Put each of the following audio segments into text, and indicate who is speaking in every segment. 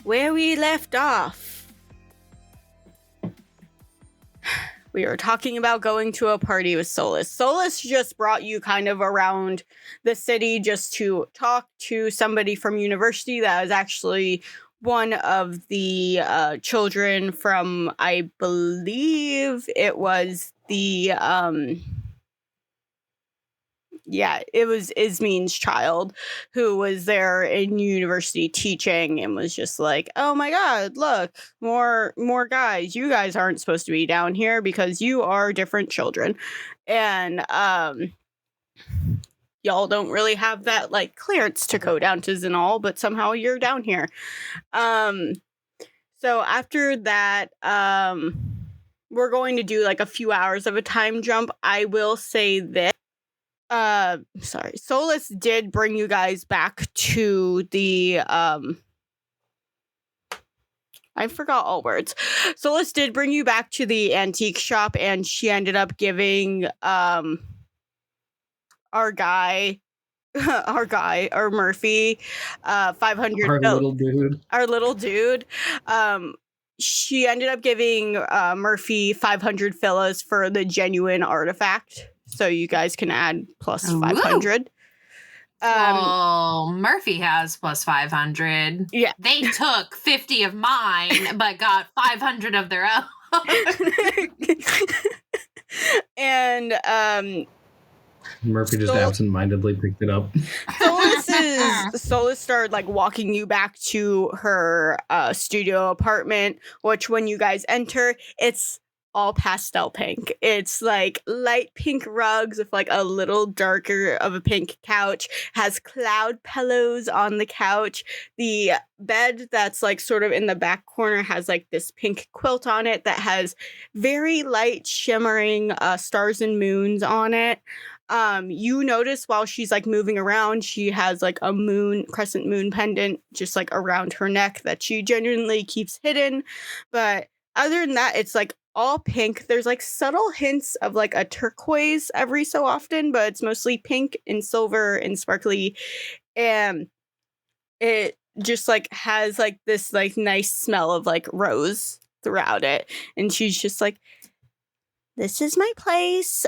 Speaker 1: where we left off, we were talking about going to a party with Solus. Solus just brought you kind of around the city just to talk to somebody from university that was actually one of the children from, I believe it was the... it was Ismin's child who was there in university teaching and was just like, oh my god, look, more guys. You guys aren't supposed to be down here because you are different children. And y'all don't really have that like clearance to go down to Zinal, but somehow you're down here. So after that, we're going to do like a few hours of a time jump. I will say this. Solus did bring you guys back to the, I forgot all words. Solus did bring you back to the antique shop, and she ended up giving, our Murphy, 500. Our little dude. She ended up giving, Murphy 500 villas for the genuine artifact. So you guys can add plus 500.
Speaker 2: Murphy has plus 500.
Speaker 1: Yeah.
Speaker 2: They took 50 of mine, but got 500 of their own.
Speaker 1: And
Speaker 3: Murphy just absentmindedly picked it up.
Speaker 1: Solus started like walking you back to her studio apartment, which when you guys enter, it's all pastel pink. It's like light pink rugs with like a little darker of a pink couch, has cloud pillows on the couch. The bed that's like sort of in the back corner has like this pink quilt on it that has very light shimmering stars and moons on it. You notice while she's like moving around, she has like a crescent moon pendant just like around her neck that she genuinely keeps hidden. But other than that, it's like all pink. There's like subtle hints of like a turquoise every so often, but it's mostly pink and silver and sparkly. And it just like has like this like nice smell of like rose throughout it. And she's just like, this is my place.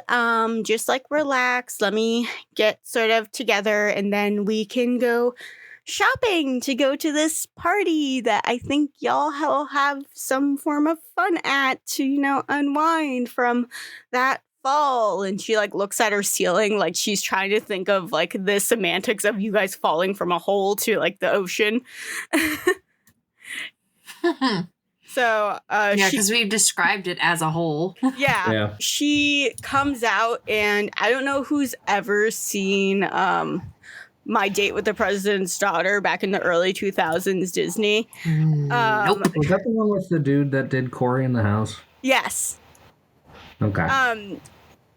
Speaker 1: Just like relax. Let me get sort of together and then we can go shopping to go to this party that I think y'all will have some form of fun at to, you know, unwind from that fall. And she like looks at her ceiling like she's trying to think of like the semantics of you guys falling from a hole to like the ocean. So
Speaker 2: because we've described it as a hole.
Speaker 1: Yeah. She comes out, and I don't know who's ever seen My Date with the President's Daughter back in the early 2000s Disney.
Speaker 2: Nope.
Speaker 3: Was that the one with the dude that did Corey in the House?
Speaker 1: Yes.
Speaker 3: Okay.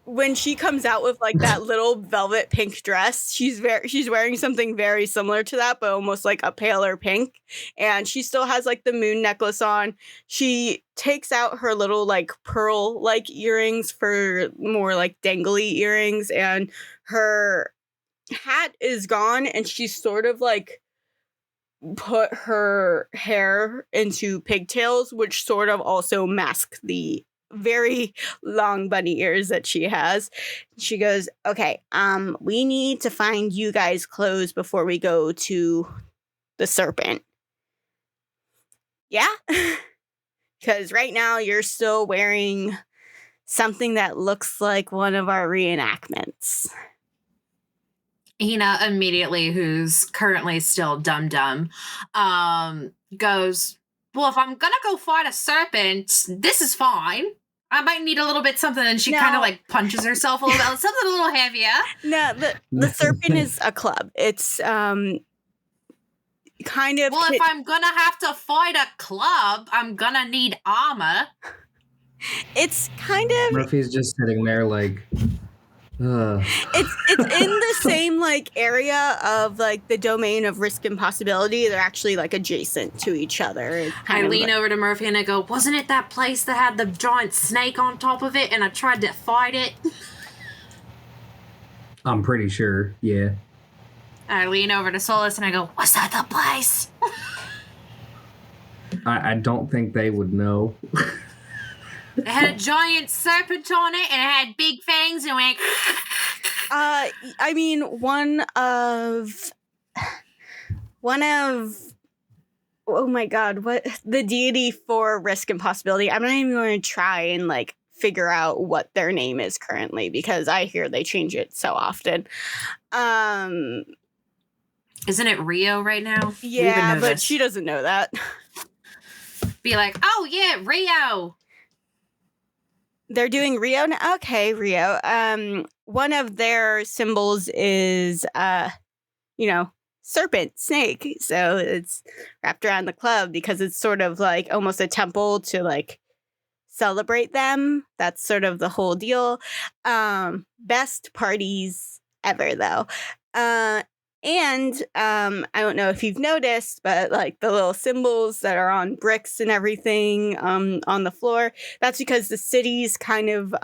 Speaker 1: When she comes out with like that little velvet pink dress, she's wearing something very similar to that, but almost like a paler pink. And she still has like the moon necklace on. She takes out her little like pearl like earrings for more like dangly earrings, and her hat is gone, and she's sort of like put her hair into pigtails, which sort of also mask the very long bunny ears that she has. She goes, okay, we need to find you guys clothes before we go to the Serpent. Yeah? Because right now you're still wearing something that looks like one of our reenactments.
Speaker 2: Hina immediately, who's currently still dumb, goes, well, if I'm gonna go fight a serpent, this is fine. I might need a little bit something, and she kind of like punches herself a little bit, something a little heavier.
Speaker 1: No, the serpent is a club. It's kind of...
Speaker 2: Well, if I'm gonna have to fight a club, I'm gonna need armor.
Speaker 1: It's kind of...
Speaker 3: Murphy's just sitting there like...
Speaker 1: It's in the same like area of like the domain of risk and possibility. They're actually like adjacent to each other.
Speaker 2: I lean over to Murphy and I go, wasn't it that place that had the giant snake on top of it and I tried to fight it?
Speaker 3: I'm pretty sure, yeah.
Speaker 2: I lean over to Solus and I go, was that the place?
Speaker 3: I don't think they would know.
Speaker 2: It had a giant serpent on it, and it had big fangs, and went.
Speaker 1: I mean, one of oh my god, what the deity for risk and possibility. I'm not even going to try and like figure out what their name is currently because I hear they change it so often.
Speaker 2: Isn't it Rio right now?
Speaker 1: Yeah, but she doesn't know that.
Speaker 2: Be like, oh yeah, Rio.
Speaker 1: They're doing Rio now? Okay, Rio. One of their symbols is serpent, snake. So it's wrapped around the club because it's sort of like almost a temple to like celebrate them. That's sort of the whole deal. Best parties ever though. And I don't know if you've noticed, but like the little symbols that are on bricks and everything on the floor, that's because the city's kind of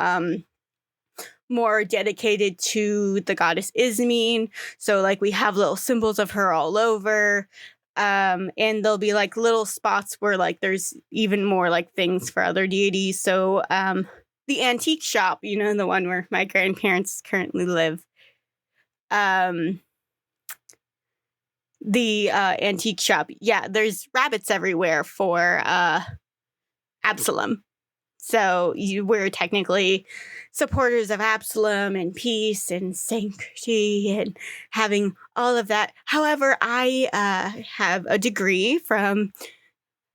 Speaker 1: more dedicated to the goddess Ismene. So like we have little symbols of her all over. And there'll be like little spots where like there's even more like things for other deities. So the antique shop, the one where my grandparents currently live. The antique shop, yeah, there's rabbits everywhere for Absalom. So we're technically supporters of Absalom and peace and sanctity and having all of that. However, I have a degree from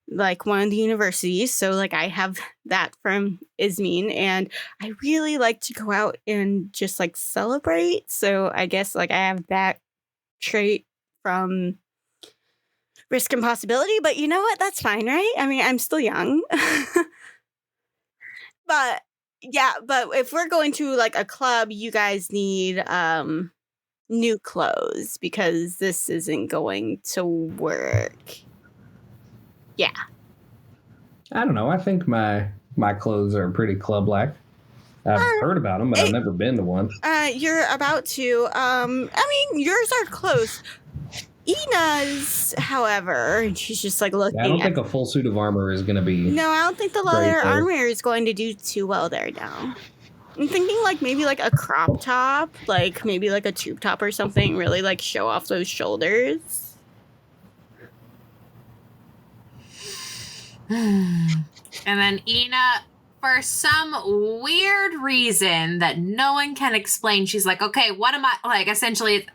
Speaker 1: like one of the universities. So like I have that from Ismene and I really like to go out and just like celebrate. So I guess like I have that trait from risk and possibility, but you know what? That's fine, right? I mean, I'm still young. But yeah, but if we're going to like a club, you guys need new clothes because this isn't going to work. Yeah.
Speaker 3: I don't know. I think my clothes are pretty club-like. I've heard about them, but I've never been to one.
Speaker 1: You're about to. I mean, yours are close. Ina's, however, and she's just like looking.
Speaker 3: I don't think a full suit of armor is going to be.
Speaker 1: No, I don't think the leather armor is going to do too well there now. I'm thinking like maybe like a crop top, like maybe like a tube top or something, really like show off those shoulders.
Speaker 2: And then Ina, for some weird reason that no one can explain, she's like, okay, what am I, like, essentially,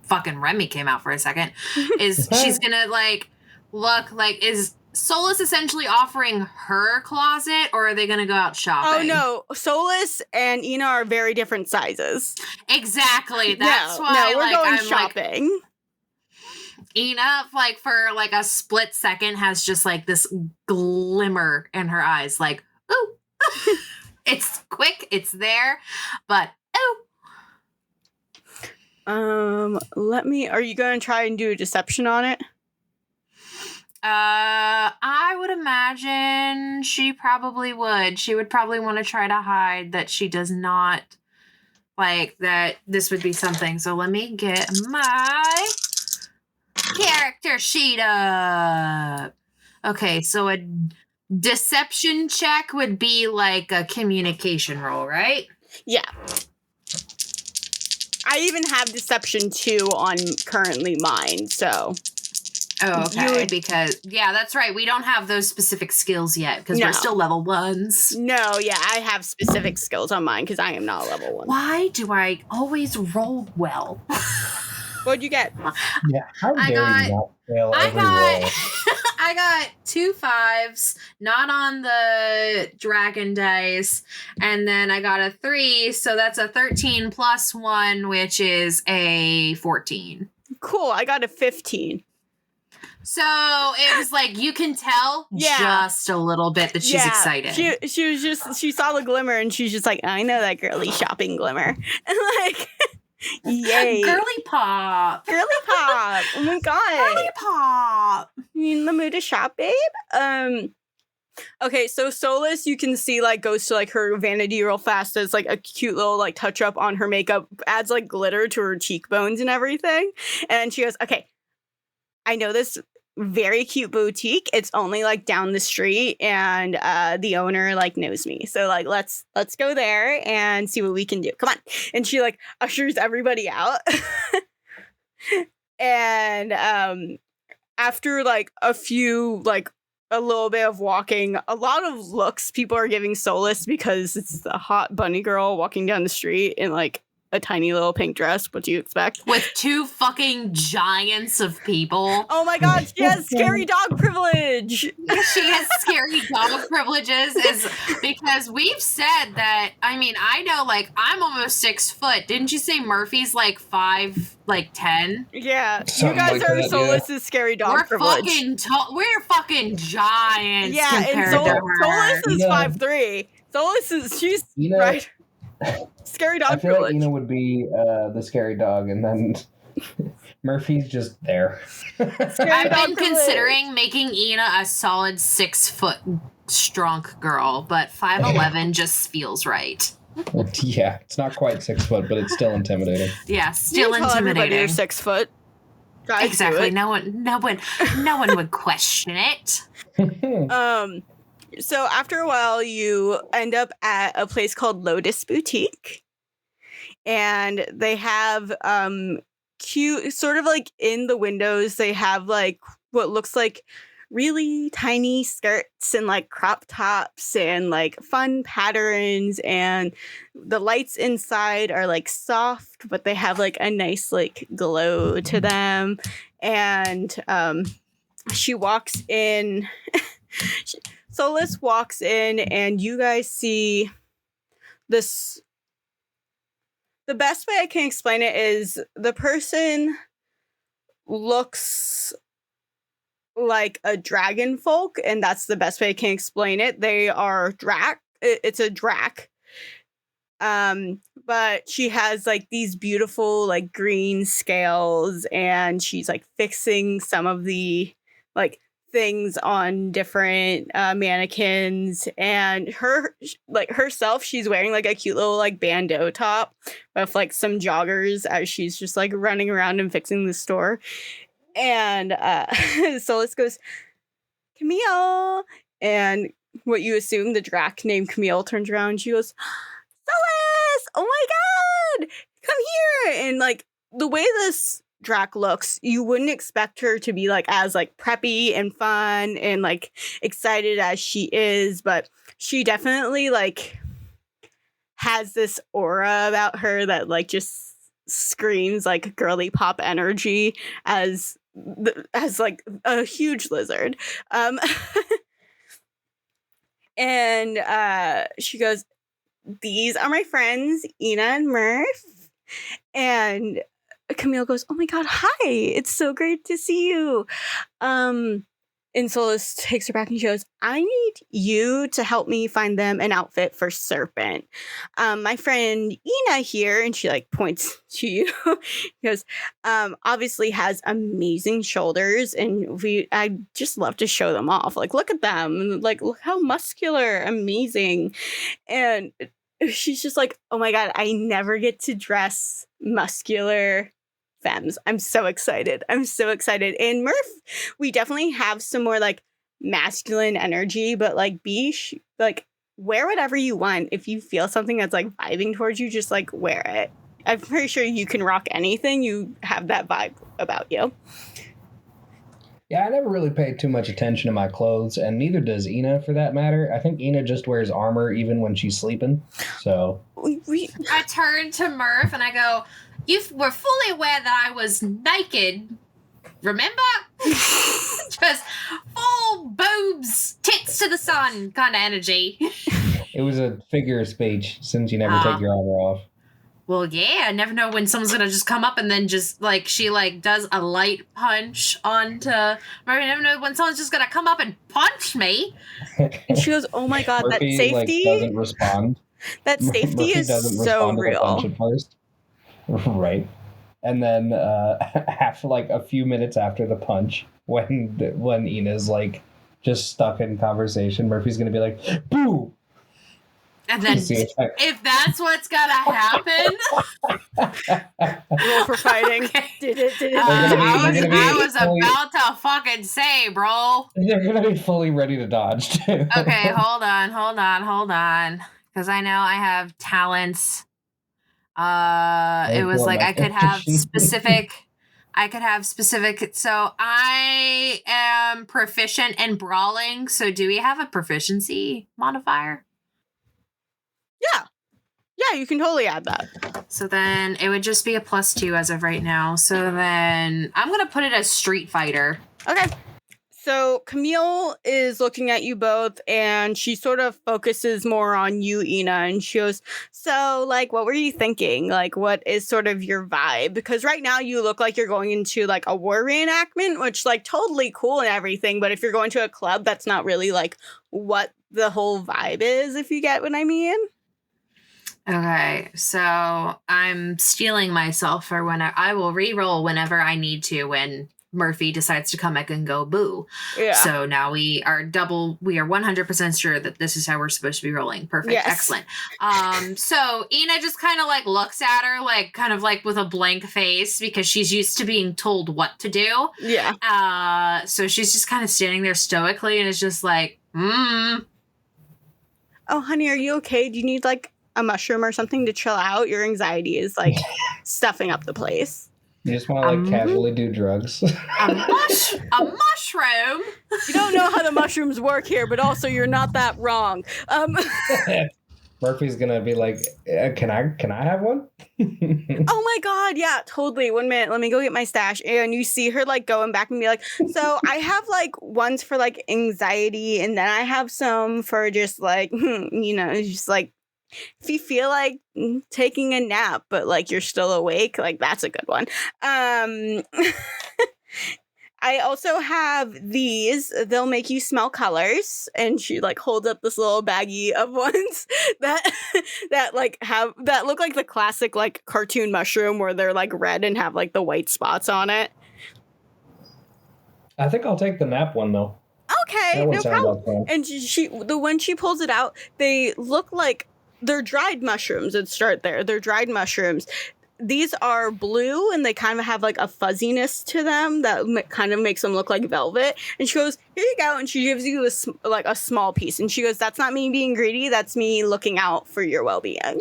Speaker 2: fucking Remy came out for a second, is she's gonna, like, look, like, is Solus essentially offering her closet, or are they gonna go out shopping?
Speaker 1: Oh, no. Solus and Ina are very different sizes.
Speaker 2: Exactly. That's why,
Speaker 1: we're
Speaker 2: like,
Speaker 1: going
Speaker 2: I'm
Speaker 1: shopping.
Speaker 2: Like, Ina, like, for, like, a split second has just, like, this glimmer in her eyes, like, ooh. It's quick, it's there, but, ooh.
Speaker 1: Are you going to try and do a deception on it?
Speaker 2: I would imagine she probably would. She would probably want to try to hide that she does not, like, that this would be something. So let me get my character sheet up. Okay, so a deception check would be like a communication roll, right?
Speaker 1: Yeah. I even have deception 2 on currently mine, so.
Speaker 2: Oh, okay. Because, yeah, that's right. We don't have those specific skills yet because we're still level 1s.
Speaker 1: No, yeah, I have specific skills on mine because I am not a level 1.
Speaker 2: Why do I always roll well?
Speaker 1: What'd you get?
Speaker 3: Yeah, how dare you not fail every roll?
Speaker 2: I got 2 5s, not on the dragon dice, and then I got a 3, so that's a 13 plus 1, which is a 14.
Speaker 1: Cool, I got a 15.
Speaker 2: So it was like, you can tell just a little bit that she's excited.
Speaker 1: She saw the glimmer and she's just like, I know that girly shopping glimmer. And like, yay.
Speaker 2: Girly pop.
Speaker 1: Girly pop. Oh my god.
Speaker 2: Girly pop.
Speaker 1: You in the mood to shop, babe? Okay, so Solus, you can see, like, goes to, like, her vanity real fast, does, like, a cute little, like, touch-up on her makeup, adds, like, glitter to her cheekbones and everything, and she goes, okay, I know this very cute boutique. It's only like down the street, and the owner like knows me. So like let's go there and see what we can do. Come on. And she like ushers everybody out. And after like a little bit of walking, a lot of looks people are giving Solus because it's the hot bunny girl walking down the street in like a tiny little pink dress. What do you expect?
Speaker 2: With 2 fucking giants of people.
Speaker 1: Oh my god, she has scary dog privilege.
Speaker 2: She has scary dog privileges is because we've said that, I mean, I know like I'm almost 6 foot. Didn't you say Murphy's like 5, like 10?
Speaker 1: Yeah.
Speaker 3: Something
Speaker 1: you guys
Speaker 3: like
Speaker 1: are
Speaker 3: that,
Speaker 1: Solus's scary dog privilege.
Speaker 2: We're fucking giants.
Speaker 1: Yeah, and Solus is
Speaker 3: Yeah.
Speaker 1: 5'3". Solus is she's
Speaker 3: Ina,
Speaker 1: right. Scary dog
Speaker 3: I feel
Speaker 1: privilege.
Speaker 3: like Ina would be the scary dog, and then Murphy's just there.
Speaker 1: Scary
Speaker 2: I've
Speaker 1: dog
Speaker 2: been
Speaker 1: privilege.
Speaker 2: considering making Ina a solid 6 foot strong girl, but 5'11" just feels right.
Speaker 3: Yeah, it's not quite 6 foot, but it's still intimidating.
Speaker 2: Yeah, still
Speaker 1: You tell everybody you're
Speaker 2: intimidating.
Speaker 1: 6 foot. Guys, do
Speaker 2: Exactly.
Speaker 1: it.
Speaker 2: No one would question it.
Speaker 1: So after a while, you end up at a place called Lotus Boutique, and they have cute, sort of like in the windows, they have like what looks like really tiny skirts and like crop tops and like fun patterns, and the lights inside are like soft, but they have like a nice like glow to them. And she walks in. Solus walks in, and you guys see this. The best way I can explain it is the person looks like a dragon folk, and that's the best way I can explain it. They are drac. It's a drac. But she has like these beautiful like green scales, and she's like fixing some of the like things on different mannequins, and herself, she's wearing like a cute little like bandeau top with like some joggers as she's just like running around and fixing the store. And Solus goes, Camille, and what you assume the drac named Camille turns around and she goes, Solus, oh my god, come here. And like the way this drac looks, you wouldn't expect her to be like as like preppy and fun and like excited as she is, but she definitely like has this aura about her that like just screams like girly pop energy as like a huge lizard. And she goes, these are my friends Ina and Murph. And Camille goes, oh my god, hi, it's so great to see you. And Solus takes her back and she goes, I need you to help me find them an outfit for Serpent. My friend Ina here, and she like points to you, goes, obviously has amazing shoulders, and I just love to show them off. Like, look at them, like look how muscular, amazing. And she's just like, oh my god, I never get to dress muscular femmes. I'm so excited. And Murph, we definitely have some more like masculine energy, but like like wear whatever you want. If you feel something that's like vibing towards you, just like wear it. I'm pretty sure you can rock anything. You have that vibe about you.
Speaker 3: Yeah, I never really paid too much attention to my clothes, and neither does Ina for that matter. I think Ina just wears armor even when she's sleeping. So
Speaker 2: I turn to Murph and I go, you were fully aware that I was naked, remember? Just full boobs, tits to the sun kind of energy.
Speaker 3: it was a figure of speech since you never take your armor off.
Speaker 2: Well, yeah, I never know when someone's gonna just come up and then just like she like does a light punch onto. I never know when someone's just gonna come up and punch me.
Speaker 1: And she goes, "Oh my god,
Speaker 3: Murphy,
Speaker 1: that safety!
Speaker 3: like, doesn't respond.
Speaker 1: That safety
Speaker 3: Murphy
Speaker 1: is
Speaker 3: doesn't
Speaker 1: so
Speaker 3: respond to the
Speaker 1: real."
Speaker 3: punch at first. Right, and then after like a few minutes after the punch, when Ina's like just stuck in conversation, Murphy's gonna be like, "Boo!"
Speaker 2: And then if that's what's gonna happen,
Speaker 1: Roll for fighting.
Speaker 2: Okay.
Speaker 1: Did it.
Speaker 2: I was about to fucking say, bro.
Speaker 3: They're gonna be fully ready to dodge too.
Speaker 2: Okay, hold on. Because I know I have talents. It was like I could have specific. So I am proficient in brawling. So do we have a proficiency modifier?
Speaker 1: Yeah, you can totally add that.
Speaker 2: So then it would just be a +2 as of right now. So then I'm going to put it as Street Fighter.
Speaker 1: Okay. So Camille is looking at you both, and she sort of focuses more on you, Ina, and she goes, so, like, what were you thinking? Like, what is sort of your vibe? Because right now you look like you're going into, like, a war reenactment, which, like, totally cool and everything, but if you're going to a club, that's not really, like, what the whole vibe is, if you get what I mean.
Speaker 2: Okay, so I'm stealing myself for when I will re-roll whenever I need to when Murphy decides to come back and go boo.
Speaker 1: Yeah.
Speaker 2: So now we are 100% sure that this is how we're supposed to be rolling. Perfect.
Speaker 1: Yes.
Speaker 2: Excellent. So Ina just kind of like looks at her like kind of like with a blank face because she's used to being told what to do.
Speaker 1: Yeah.
Speaker 2: So she's just kind of standing there stoically and is just like,
Speaker 1: Oh, honey, are you okay? Do you need like a mushroom or something to chill out? Your anxiety is like stuffing up the place.
Speaker 3: You just want to like casually do drugs.
Speaker 2: A mushroom?
Speaker 1: You don't know how the mushrooms work here, but also you're not that wrong.
Speaker 3: Murphy's gonna be like, can I have one?
Speaker 1: Oh my god, yeah, totally. 1 minute, let me go get my stash. And you see her like going back and be like, so I have like ones for like anxiety, and then I have some for just like, you know, just like if you feel like taking a nap, but like you're still awake, like that's a good one. I also have these. They'll make you smell colors, and she like holds up this little baggie of ones that like have that look like the classic like cartoon mushroom where they're like red and have like the white spots on it.
Speaker 3: I think I'll take the nap one though.
Speaker 1: Okay, no problem. And when she pulls it out, they look like they're dried mushrooms. Let's start there. They're dried mushrooms. These are blue, and they kind of have like a fuzziness to them that kind of makes them look like velvet. And she goes, "Here you go," and she gives you a small piece. And she goes, "That's not me being greedy. That's me looking out for your well-being."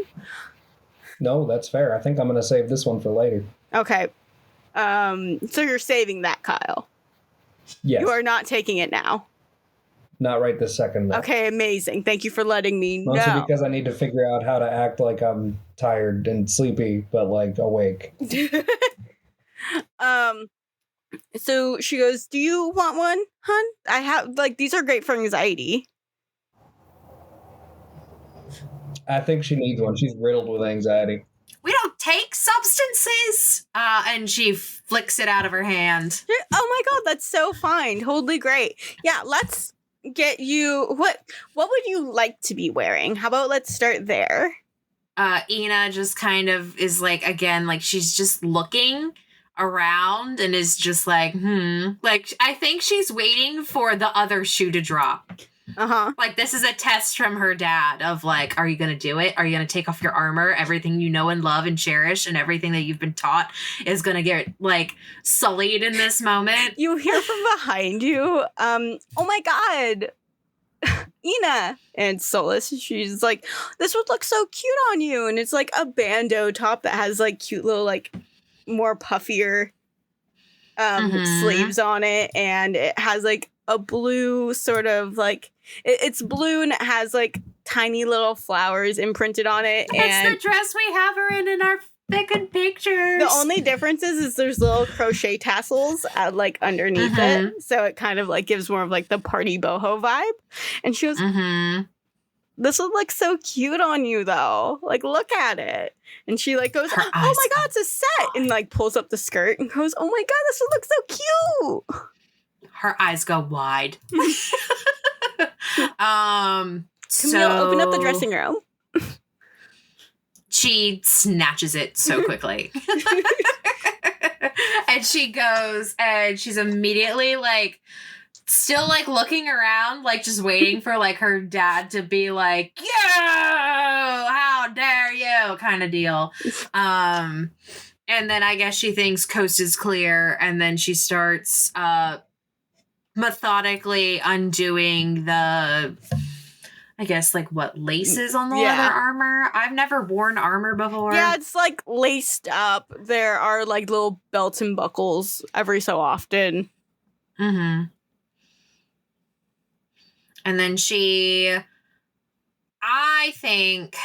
Speaker 3: No, that's fair. I think I'm gonna save this one for later.
Speaker 1: Okay. So you're saving that, Kyle.
Speaker 3: Yes.
Speaker 1: You are not taking it now.
Speaker 3: Not right this second, though.
Speaker 1: Okay, amazing. Thank you for letting me know.
Speaker 3: Mostly because I need to figure out how to act like I'm tired and sleepy, but like awake.
Speaker 1: So she goes, "Do you want one, hun? I have like these are great for anxiety."
Speaker 3: I think she needs one. She's riddled with anxiety.
Speaker 2: We don't take substances. And she flicks it out of her hand.
Speaker 1: Oh my god, that's so fine. Totally great. Yeah, let's get you what would you like to be wearing? How about let's start there?
Speaker 2: Ina just kind of is like, again, like she's just looking around and is just like, like I think she's waiting for the other shoe to drop. Like this is a test from her dad of like, are you gonna do it? Are you gonna take off your armor? Everything you know and love and cherish and everything that you've been taught is gonna get like sullied in this moment.
Speaker 1: You hear from behind you, oh my god, Ina. And Solus, she's like, "This would look so cute on you." And it's like a bandeau top that has like cute little like more puffier sleeves on it, and it has like a blue sort of like it's blue and it has like tiny little flowers imprinted on it.
Speaker 2: It's the dress we have her in our fucking pictures.
Speaker 1: The only difference is there's little crochet tassels like underneath it, so it kind of like gives more of like the party boho vibe. And she goes, "This would look so cute on you though, like look at it." And she like goes, "Oh my god, it's a set," and like pulls up the skirt and goes, "Oh my god, this would look so cute."
Speaker 2: Her eyes go wide.
Speaker 1: Camille, open up the dressing room.
Speaker 2: She snatches it so quickly. And she goes, and she's immediately like, still like looking around, like just waiting for like her dad to be like, "Yo, how how dare you kind of deal. And then I guess she thinks coast is clear, and then she starts methodically undoing the, I guess, like, what, laces on the leather armor? I've never worn armor before.
Speaker 1: Yeah, it's like laced up. There are like little belts and buckles every so often.
Speaker 2: Mm-hmm. And then I think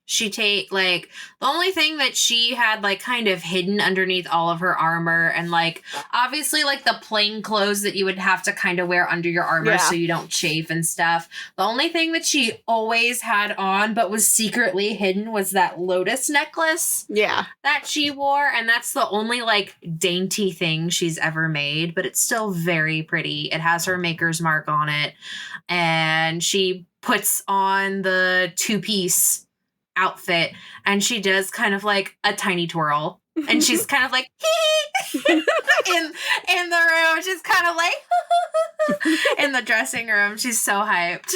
Speaker 2: she like, the only thing that she had, like, kind of hidden underneath all of her armor, and, like, obviously, like, the plain clothes that you would have to kind of wear under your armor so you don't chafe and stuff. The only thing that she always had on but was secretly hidden was that lotus necklace that she wore, and that's the only, like, dainty thing she's ever made, but it's still very pretty. It has her maker's mark on it, and she puts on the two-piece outfit, and she does kind of like a tiny twirl, and she's kind of like in the room. She's kind of like in the dressing room. She's so hyped.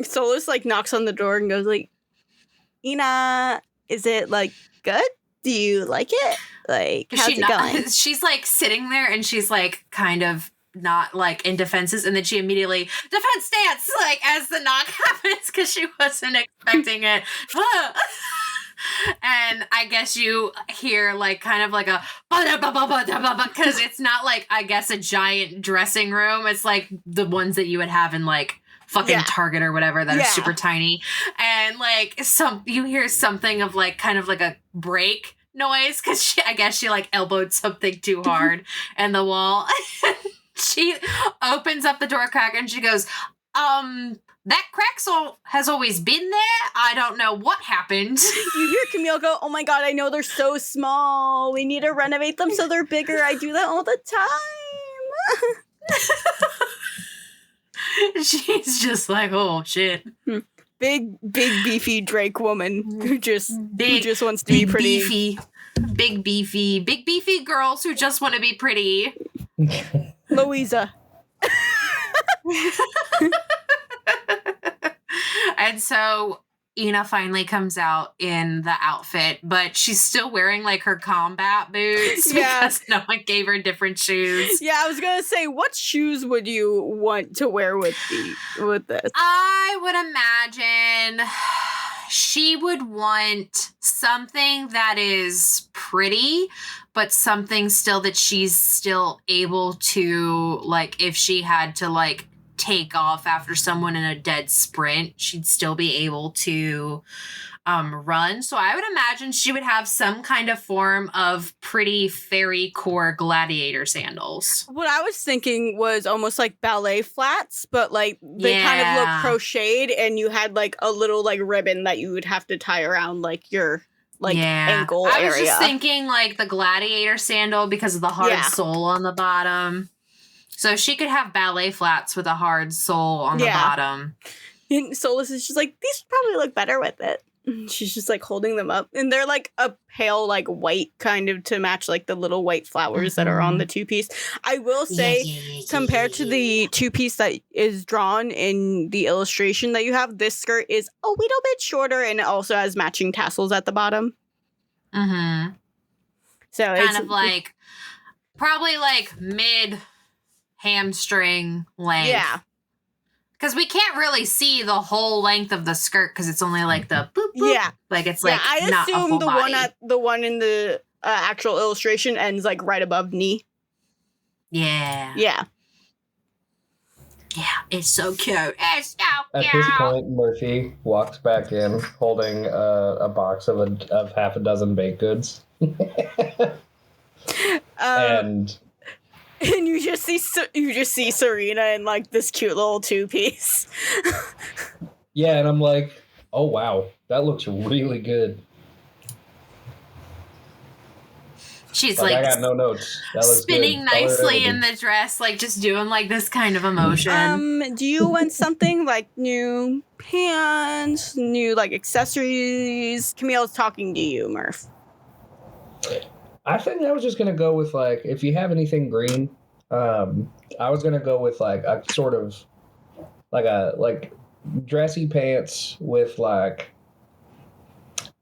Speaker 1: Solus like knocks on the door and goes like, Ina, is it like good? Do you like it? Like, how's it going?
Speaker 2: She's like sitting there, and she's like kind of not like in defenses, and then she immediately defense stance, like, as the knock happens, because she wasn't expecting it. And I guess you hear like kind of like a because it's not like, I guess, a giant dressing room. It's like the ones that you would have in like fucking Target or whatever that are super tiny, and like you hear something of like kind of like a break noise, because I guess she like elbowed something too hard in the wall. She opens up the door crack and she goes, that crack has always been there. I don't know what happened.
Speaker 1: You hear Camille go, oh my god, I know they're so small. We need to renovate them so they're bigger. I do that all the time.
Speaker 2: She's just like, oh shit.
Speaker 1: Big beefy Drake woman who just wants to be pretty.
Speaker 2: Big beefy girls who just want to be pretty.
Speaker 1: Louisa.
Speaker 2: And so Ina finally comes out in the outfit, but she's still wearing like her combat boots because no one gave her different shoes.
Speaker 1: Yeah, I was gonna say, what shoes would you want to wear with this?
Speaker 2: I would imagine she would want something that is pretty, but something still that she's still able to, like, if she had to, like, take off after someone in a dead sprint, she'd still be able to run. So I would imagine she would have some kind of form of pretty fairy core gladiator sandals.
Speaker 1: What I was thinking was almost like ballet flats, but like they kind of look crocheted, and you had like a little like ribbon that you would have to tie around like your ankle area.
Speaker 2: I was just thinking like the gladiator sandal because of the hard sole on the bottom. So she could have ballet flats with a hard sole on the bottom.
Speaker 1: And Solus is just like, these probably look better with it. She's just like holding them up, and they're like a pale like white, kind of to match like the little white flowers that are on the two-piece. I will say, compared to the two-piece that is drawn in the illustration that you have, this skirt is a little bit shorter, and it also has matching tassels at the bottom. So
Speaker 2: kind of like probably like mid hamstring length. Yeah. Because we can't really see the whole length of the skirt because it's only like the boop, boop. Yeah. Like it's like
Speaker 1: I
Speaker 2: not
Speaker 1: assume
Speaker 2: a full
Speaker 1: the
Speaker 2: body.
Speaker 1: one in the actual illustration ends like right above knee.
Speaker 2: Yeah.
Speaker 1: Yeah.
Speaker 2: Yeah, it's so cute. It's so cute.
Speaker 3: At this point, Murphy walks back in holding a box of half a dozen baked goods. And
Speaker 1: you just see Serena in like this cute little two-piece.
Speaker 3: Yeah, and I'm like, oh wow, that looks really good.
Speaker 2: She's like
Speaker 3: I got no notes. That looks
Speaker 2: spinning
Speaker 3: good.
Speaker 2: nicely in the dress, like just doing like this kind of emotion.
Speaker 1: Do you want something like new pants, new like accessories? Camille's talking to you, Murph.
Speaker 3: I think I was just gonna go with like, if you have anything green, I was gonna go with like a sort of like dressy pants with like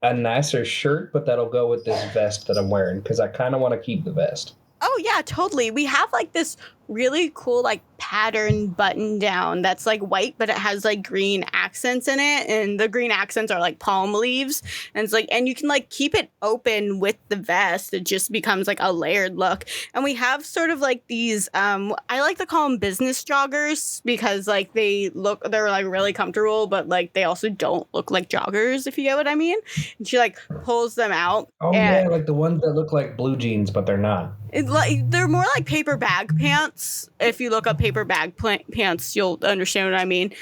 Speaker 3: a nicer shirt, but that'll go with this vest that I'm wearing because I kind of want to keep the vest.
Speaker 1: Oh yeah, totally. We have like this really cool like pattern button down that's like white, but it has like green accents in it, and the green accents are like palm leaves, and it's like, and you can like keep it open with the vest. It just becomes like a layered look. And we have sort of like these I like to call them business joggers because like they're like really comfortable, but like they also don't look like joggers, if you get what I mean. And she like pulls them out.
Speaker 3: Oh yeah, like the ones that look like blue jeans, but they're not.
Speaker 1: They're more like paper bag pants. If you look up paper bag pants, you'll understand what I mean.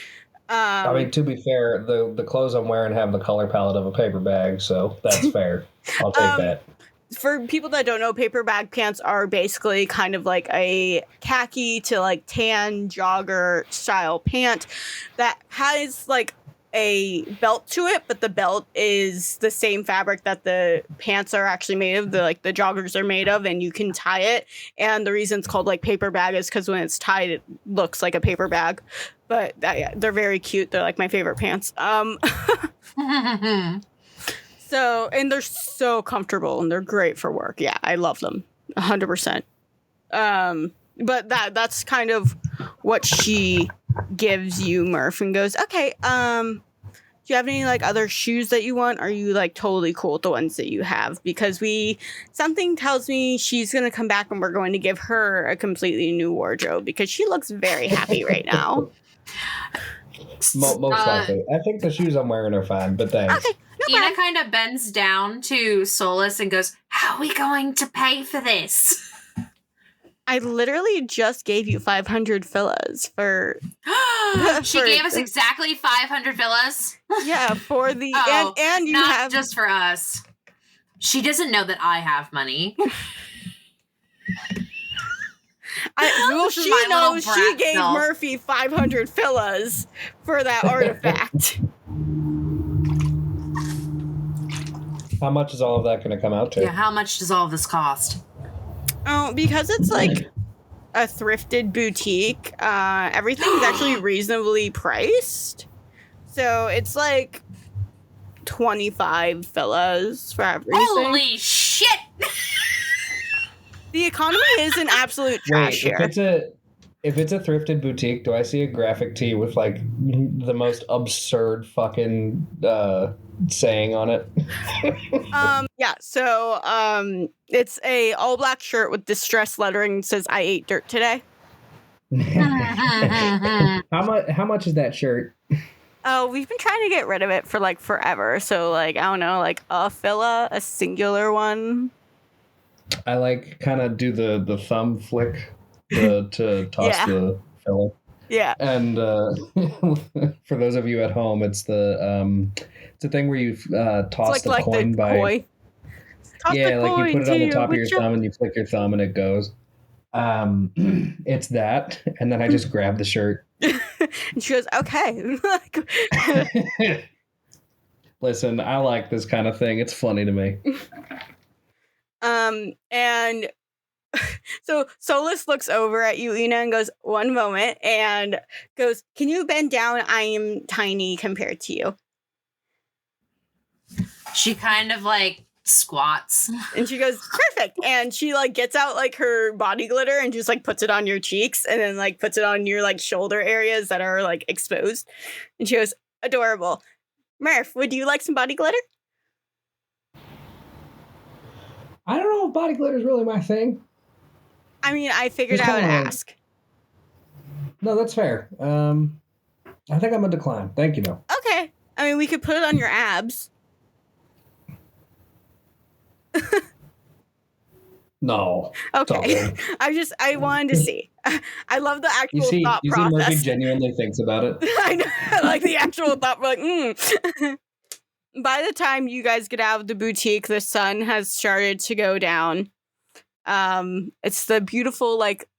Speaker 3: I mean, to be fair, the clothes I'm wearing have the color palette of a paper bag, so that's fair. I'll take that.
Speaker 1: For people that don't know, paper bag pants are basically kind of like a khaki to like tan jogger style pant that has like a belt to it, but the belt is the same fabric that the pants are actually made of, the joggers are made of, and you can tie it. And the reason it's called like paper bag is because when it's tied, it looks like a paper bag. But yeah, they're very cute. They're like my favorite pants. So, and they're so comfortable and they're great for work. Yeah, I love them 100%. But that's kind of what she gives you, Murph, and goes, okay, do you have any like other shoes that you want? Are you like totally cool with the ones that you have? Because something tells me she's going to come back and we're going to give her a completely new wardrobe because she looks very happy right now.
Speaker 3: Most likely. I think the shoes I'm wearing are fine, but thanks.
Speaker 1: Okay.
Speaker 2: Ina kind of bends down to Solus and goes, how are we going to pay for this?
Speaker 1: I literally just gave you 500 villas for...
Speaker 2: She gave us exactly 500 villas?
Speaker 1: Yeah, for the... and you
Speaker 2: not
Speaker 1: have...
Speaker 2: just for us. She doesn't know that I have money.
Speaker 1: She knows she gave Murphy 500 villas for that artifact.
Speaker 3: How much is all of that going to come out to?
Speaker 2: Yeah, how much does all of this cost?
Speaker 1: Oh, because it's like a thrifted boutique, everything's actually reasonably priced. So it's like 25 villas for everything.
Speaker 2: Holy shit!
Speaker 1: The economy is an absolute trash here.
Speaker 3: If it's a thrifted boutique, do I see a graphic tee with like the most absurd fucking saying on it?
Speaker 1: Yeah, so it's a all black shirt with distressed lettering that says I ate dirt today.
Speaker 3: How much is that shirt?
Speaker 1: Oh, we've been trying to get rid of it for like forever. So like I don't know, like a filla, a singular one.
Speaker 3: I like kind of do the thumb flick to toss the filla.
Speaker 1: Yeah.
Speaker 3: And for those of you at home, it's the thing where you toss the coin by.
Speaker 1: Koi.
Speaker 3: Like you put it on the top of your thumb and you flick your thumb and it goes. It's that, and then I just grab the shirt.
Speaker 1: And she goes, okay.
Speaker 3: Listen, I like this kind of thing. It's funny to me.
Speaker 1: And so Solus looks over at you, Ina, and goes, one moment, and goes, can you bend down? I am tiny compared to you.
Speaker 2: She kind of like squats.
Speaker 1: And she goes, perfect. And she like gets out like her body glitter and just like puts it on your cheeks and then like puts it on your like shoulder areas that are like exposed. And she goes, adorable. Murph, would you like some body glitter?
Speaker 3: I don't know if body glitter is really my thing.
Speaker 1: I mean, I figured I would ask.
Speaker 3: No, that's fair. I think I'm a decline. Thank you, though.
Speaker 1: Okay. I mean, we could put it on your abs.
Speaker 3: No.
Speaker 1: Okay. I wanted to see. I love the actual thought process.
Speaker 3: You see Murphy genuinely thinks about it.
Speaker 1: I know, like the actual thought, like, By the time you guys get out of the boutique, the sun has started to go down. It's the beautiful, like,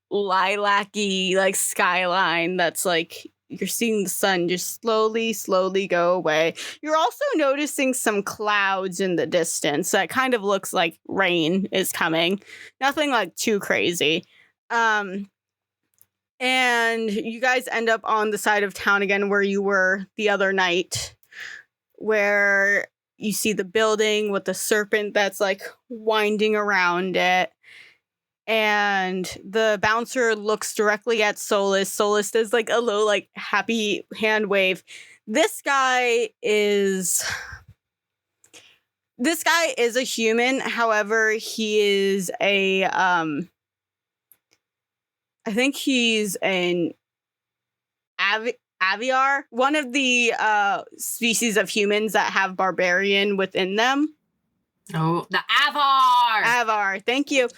Speaker 1: lilac-y, like, skyline that's, like, you're seeing the sun just slowly go away. You're also noticing some clouds in the distance that kind of looks like rain is coming. Nothing, like, too crazy. And And you guys end up on the side of town again where you were the other night, where you see the building with the serpent that's like winding around it. And the bouncer looks directly at Solus. Solus does like a little like happy hand wave. This guy is a human. However, he is I think he's an aviar, one of the species of humans that have barbarian within them.
Speaker 2: Oh, the Avar!
Speaker 1: Avar, thank you.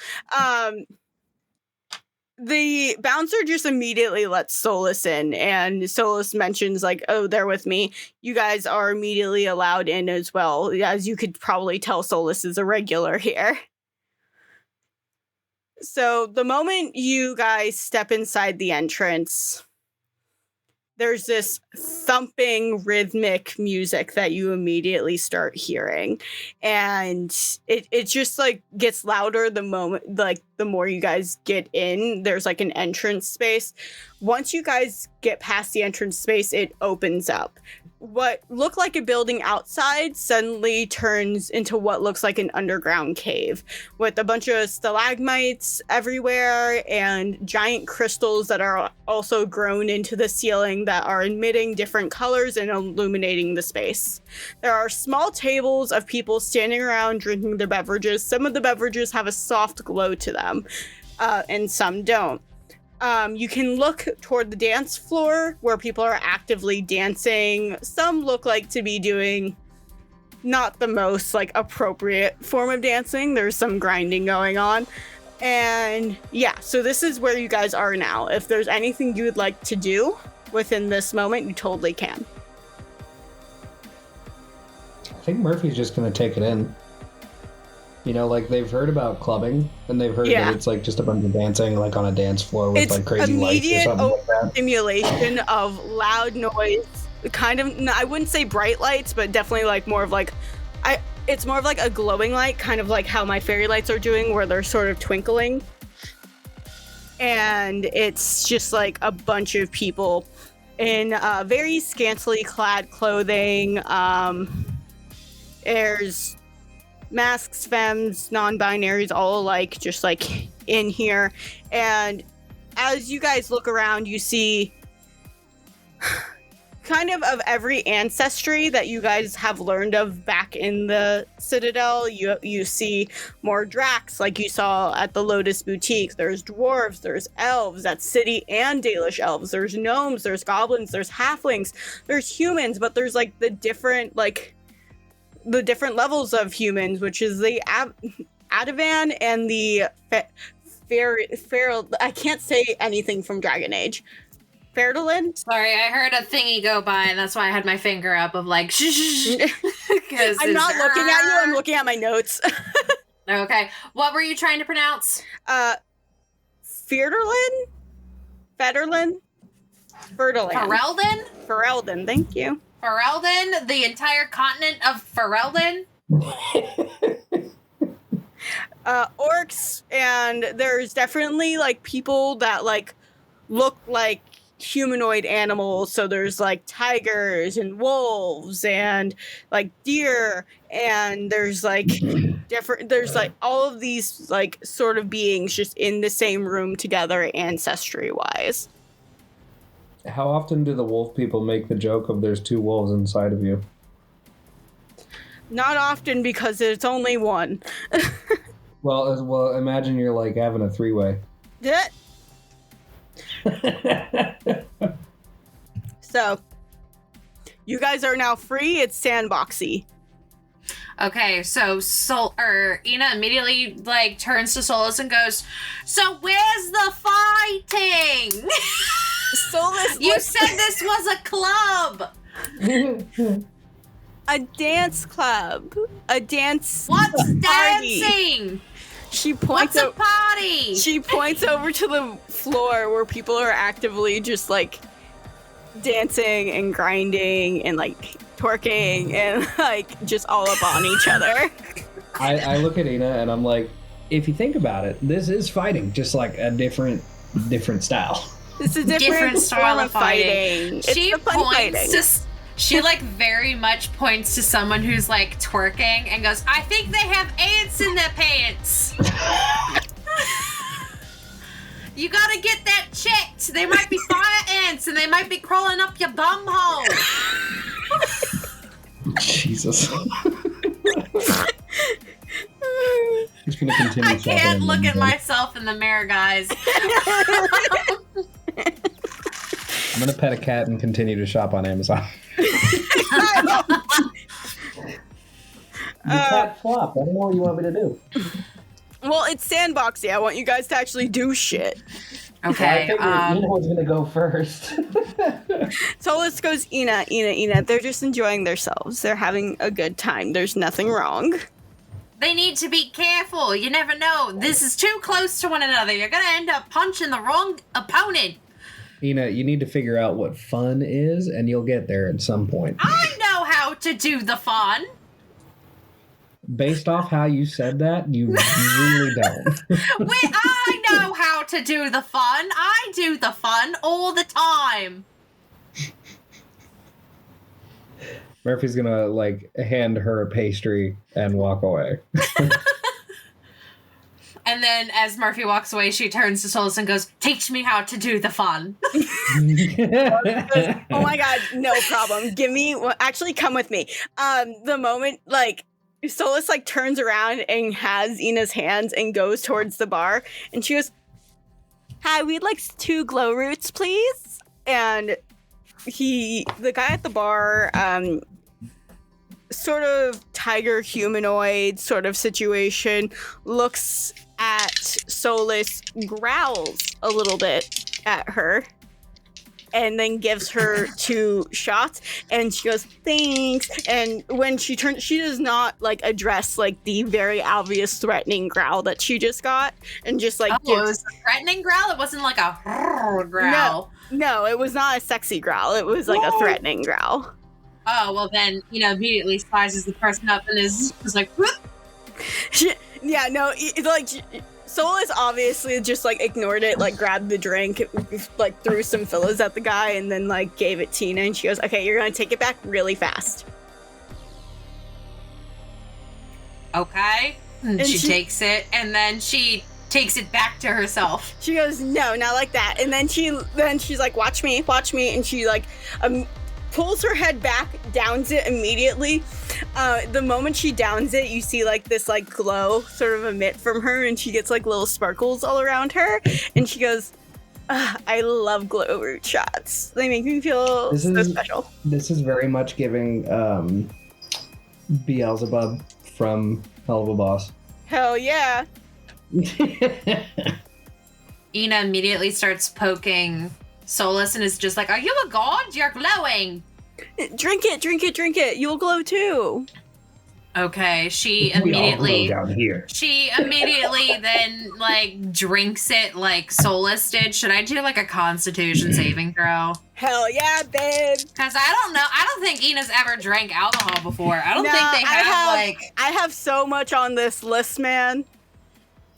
Speaker 1: The bouncer just immediately lets Solus in, and Solus mentions, like, oh, they're with me. You guys are immediately allowed in as well. As you could probably tell, Solus is a regular here. So the moment you guys step inside the entrance, there's this thumping rhythmic music that you immediately start hearing. And it just like gets louder the moment, like the more you guys get in. There's like an entrance space. Once you guys get past the entrance space, it opens up. What looked like a building outside suddenly turns into what looks like an underground cave with a bunch of stalagmites everywhere and giant crystals that are also grown into the ceiling that are emitting different colors and illuminating the space. There are small tables of people standing around drinking their beverages. Some of the beverages have a soft glow to them, and some don't. You can look toward the dance floor where people are actively dancing. Some look like to be doing not the most like appropriate form of dancing. There's some grinding going on. And yeah, so this is where you guys are now. If there's anything you would like to do within this moment, you totally can.
Speaker 3: I think Murphy's just going to take it in. You know, like they've heard about clubbing, and they've heard that it's like just a bunch of dancing, like on a dance floor with like crazy lights or something like that.
Speaker 1: Stimulation of loud noise, kind of. I wouldn't say bright lights, but definitely like more of like, it's more of like a glowing light, kind of like how my fairy lights are doing, where they're sort of twinkling. And it's just like a bunch of people in very scantily clad clothing. There's masks, femmes, non-binaries, all alike, just like in here. And as you guys look around, you see kind of every ancestry that you guys have learned of back in the Citadel. You see more Dracs, like you saw at the Lotus Boutique. There's dwarves, there's elves, that's city and Dalish elves. There's gnomes, there's goblins, there's halflings, there's humans, but there's like the different levels of humans, which is the Adavan and the Feral. I can't say anything from Dragon Age. Ferdolin?
Speaker 2: Sorry, I heard a thingy go by, and that's why I had my finger up of like, shh.
Speaker 1: I'm not looking at you, I'm looking at my notes.
Speaker 2: Okay. What were you trying to pronounce?
Speaker 1: Ferdolin? Federlin?
Speaker 2: Ferelden?
Speaker 1: Ferelden, thank you.
Speaker 2: Ferelden? The entire continent of Ferelden?
Speaker 1: Orcs, and there's definitely like people that like look like humanoid animals. So there's like tigers and wolves and like deer, and there's like there's like all of these like sort of beings just in the same room together ancestry wise.
Speaker 3: How often do the wolf people make the joke of there's two wolves inside of you?
Speaker 1: Not often, because it's only one.
Speaker 3: Well, imagine you're like having a three-way.
Speaker 1: Yeah. So, you guys are now free. It's sandboxy.
Speaker 2: Okay, so Ina immediately like turns to Solus and goes, "So where's the fighting?"
Speaker 1: Solus,
Speaker 2: you said this was a club.
Speaker 1: A dance club. A dance.
Speaker 2: What's
Speaker 1: party.
Speaker 2: dancing?
Speaker 1: What's
Speaker 2: a party?
Speaker 1: She points over to the floor where people are actively just like dancing and grinding and like twerking and like just all up on each other.
Speaker 3: I look at Ina and I'm like, if you think about it, this is fighting, just like a different style.
Speaker 1: It's a different
Speaker 2: style
Speaker 1: form
Speaker 2: of fighting.
Speaker 1: It's
Speaker 2: She
Speaker 1: the fun
Speaker 2: points
Speaker 1: fighting.
Speaker 2: to. She like very much points to someone who's like twerking and goes, "I think they have ants in their pants." You gotta get that checked. They might be fire ants and they might be crawling up your bum hole.
Speaker 3: Jesus. He's gonna continue.
Speaker 2: I can't look at myself in the mirror, guys.
Speaker 3: I'm gonna pet a cat and continue to shop on Amazon. You cat flop. I don't know what you want me to do.
Speaker 1: Well, it's sandboxy. I want you guys to actually do shit.
Speaker 2: Okay.
Speaker 3: You know what's gonna go first.
Speaker 1: Solus goes, Ina. They're just enjoying themselves. They're having a good time. There's nothing wrong.
Speaker 2: They need to be careful. You never know. This is too close to one another. You're gonna end up punching the wrong opponent.
Speaker 3: Ina, you need to figure out what fun is, and you'll get there at some point.
Speaker 2: I know how to do the fun.
Speaker 3: Based off how you said that, you really don't.
Speaker 2: I know how to do the fun. I do the fun all the time.
Speaker 3: Murphy's gonna, like, hand her a pastry and walk away.
Speaker 2: And then as Murphy walks away, she turns to Solus and goes, "Teach me how to do the fun."
Speaker 1: Oh my god, no problem. Actually, come with me. The moment, like, Solus, like, turns around and has Ina's hands and goes towards the bar, and she goes, "Hi, we'd like 2 glow roots, please." And the guy at the bar, sort of tiger humanoid sort of situation, looks at Solus, growls a little bit at her, and then gives her 2 shots, and she goes, "Thanks." And when she turns, she does not, like, address, like, the very obvious threatening growl that she just got, and just, like,
Speaker 2: it was a threatening growl? It wasn't like a growl.
Speaker 1: No, it was not a sexy growl. It was, like, a threatening growl.
Speaker 2: Oh, well then, sizes the person up and is like, whoop.
Speaker 1: Yeah, no, like, Solus obviously just, like, ignored it, like, grabbed the drink, like, threw some fillers at the guy, and then, like, gave it Tina, and she goes, "Okay, you're gonna take it back really fast."
Speaker 2: Okay. And she takes it, and then she takes it back to herself.
Speaker 1: She goes, "No, not like that." And then she's like, watch me," and she, like, pulls her head back, downs it immediately. The moment she downs it, you see, like, this, like, glow sort of emit from her, and she gets, like, little sparkles all around her, and she goes, "I love glow root shots. They make me feel so special."
Speaker 3: This is very much giving Beelzebub from Hell of a Boss.
Speaker 1: Hell yeah.
Speaker 2: Ina immediately starts poking Solus and is just like, "Are you a god? You're glowing."
Speaker 1: Drink it. You'll glow too.
Speaker 2: Okay, she immediately
Speaker 3: down here.
Speaker 2: She immediately then, like, drinks it like Solus did. Should I do, like, a Constitution saving throw?
Speaker 1: Hell yeah, babe.
Speaker 2: Because I don't think Ina's ever drank alcohol before. I don't think they have
Speaker 1: I have so much on this list, man.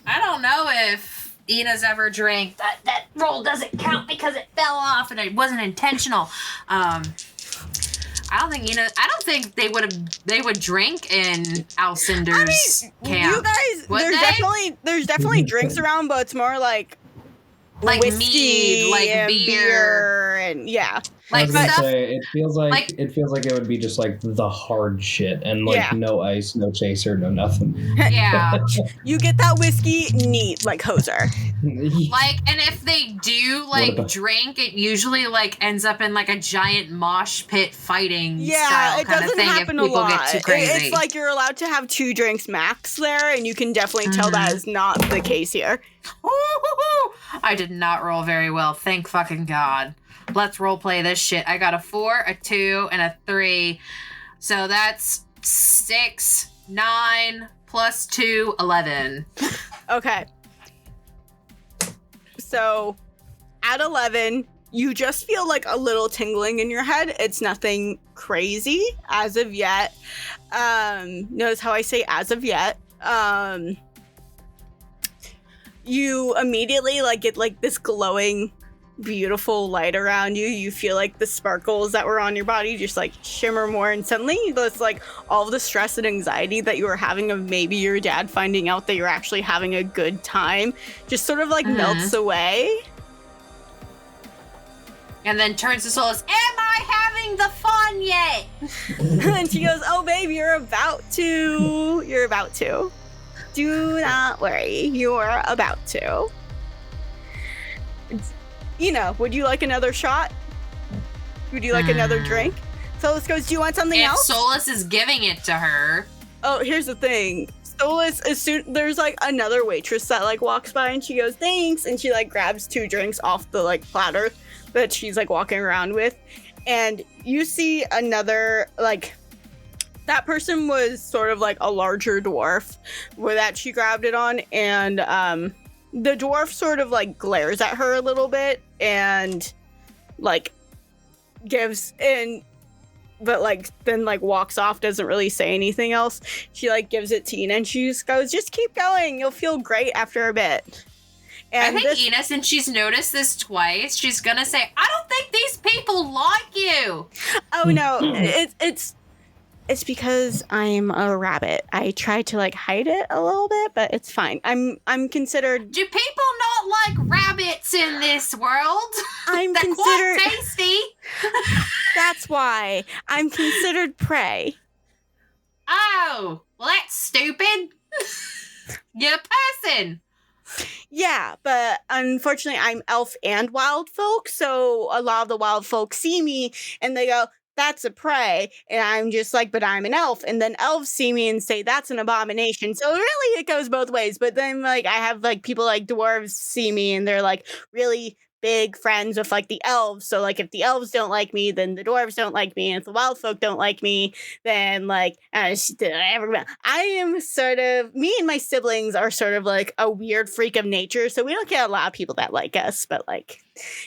Speaker 2: I don't know if Ina's ever drank. That roll doesn't count because it fell off and it wasn't intentional. I don't think they would drink in Alcinder's camp.
Speaker 1: You guys, there's definitely drinks around, but it's more like whiskey,
Speaker 2: mead, like beer,
Speaker 1: and yeah.
Speaker 3: I was gonna say, it feels like it would be just like the hard shit and like no ice, no chaser, no nothing.
Speaker 2: Yeah.
Speaker 1: You get that whiskey neat, like Hoser.
Speaker 2: Like, and if they do like drink, it usually like ends up in like a giant mosh pit fighting style
Speaker 1: it
Speaker 2: kind of
Speaker 1: doesn't
Speaker 2: thing
Speaker 1: happen
Speaker 2: if people
Speaker 1: a lot.
Speaker 2: get too crazy.
Speaker 1: It's like you're allowed to have 2 drinks max there, and you can definitely tell that is not the case here.
Speaker 2: I did not roll very well. Thank fucking God. Let's roleplay this shit. I got a 4, a 2, and a 3. So that's 6, 9, plus 2, 11.
Speaker 1: Okay. So, at 11, you just feel like a little tingling in your head. It's nothing crazy as of yet. Notice how I say as of yet. You immediately like get like this glowing beautiful light around you. You feel like the sparkles that were on your body just like shimmer more, and suddenly it's like all the stress and anxiety that you were having of maybe your dad finding out that you're actually having a good time just sort of like melts away.
Speaker 2: And then turns to Solus, am I having the fun yet?
Speaker 1: And she goes, oh babe, you're about to. Do not worry, you're about to. Would you like another shot? Would you like another drink? Solus goes, do you want something else?
Speaker 2: Solus is giving it to her.
Speaker 1: Oh, here's the thing. Solus, there's like another waitress that like walks by and she goes, thanks. And she like grabs 2 drinks off the like platter that she's like walking around with. And you see another, like, that person was sort of like a larger dwarf where that she grabbed it on. And the dwarf sort of like glares at her a little bit and like gives in, but like then like walks off, doesn't really say anything else. She like gives it to Ina and she just goes, just keep going, you'll feel great after a bit. And
Speaker 2: I think Ina, since she's noticed this twice, she's gonna say, I don't think these people like you.
Speaker 1: Oh no, it's because I'm a rabbit. I try to like hide it a little bit, but it's fine. I'm considered.
Speaker 2: Do people not like rabbits in this world?
Speaker 1: I'm
Speaker 2: They're
Speaker 1: considered
Speaker 2: quite tasty.
Speaker 1: That's why I'm considered prey.
Speaker 2: Oh, well that's stupid. You're a person.
Speaker 1: Yeah, but unfortunately I'm elf and wild folk, so a lot of the wild folk see me and they go, that's a prey, and I'm just like, but I'm an elf, and then elves see me and say that's an abomination. So really it goes both ways. But then like I have like people like dwarves see me and they're like really big friends with like the elves. So like if the elves don't like me, then the dwarves don't like me, and if the wild folk don't like me, then like everyone. I am sort of, me and my siblings are sort of like a weird freak of nature, so we don't get a lot of people that like us, but like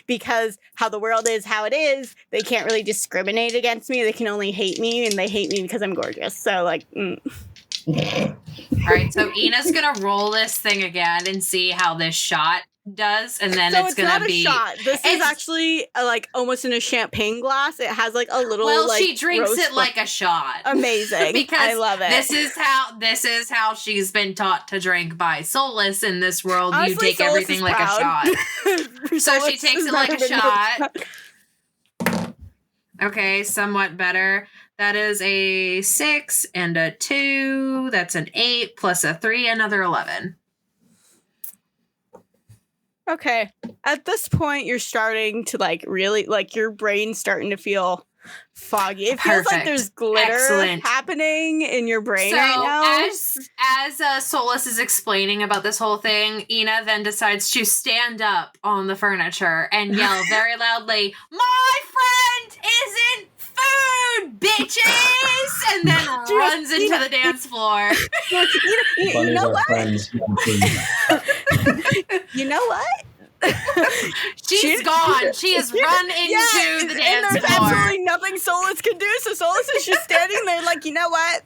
Speaker 1: because how the world is how it is, they can't really discriminate against me. They can only hate me, and they hate me because I'm gorgeous. So like
Speaker 2: All right, so Ina's gonna roll this thing again and see how this shot does, and then
Speaker 1: so
Speaker 2: it's gonna
Speaker 1: not
Speaker 2: be
Speaker 1: a shot. This is actually like almost in a champagne glass. It has like a little.
Speaker 2: Well,
Speaker 1: like,
Speaker 2: she drinks it like a shot.
Speaker 1: Amazing,
Speaker 2: because
Speaker 1: I love it.
Speaker 2: This is how she's been taught to drink by Solus in this world.
Speaker 1: Honestly,
Speaker 2: you take
Speaker 1: Solus
Speaker 2: everything like
Speaker 1: proud.
Speaker 2: a shot. So she takes it like a shot. Okay, somewhat better. That is a 6 and a 2. That's an 8 plus a 3, another 11.
Speaker 1: Okay. At this point, you're starting to like really like your brain's starting to feel foggy. It feels like there's glitter happening in your brain right now.
Speaker 2: As Solus is explaining about this whole thing, Ina then decides to stand up on the furniture and yell very loudly, "My friend isn't food, bitches!" And then runs into the dance floor.
Speaker 1: You know what? You know what?
Speaker 2: She's gone. She has run into the dance
Speaker 1: and there's
Speaker 2: floor.
Speaker 1: absolutely nothing Solus can do, so Solus is just standing there like, you know what?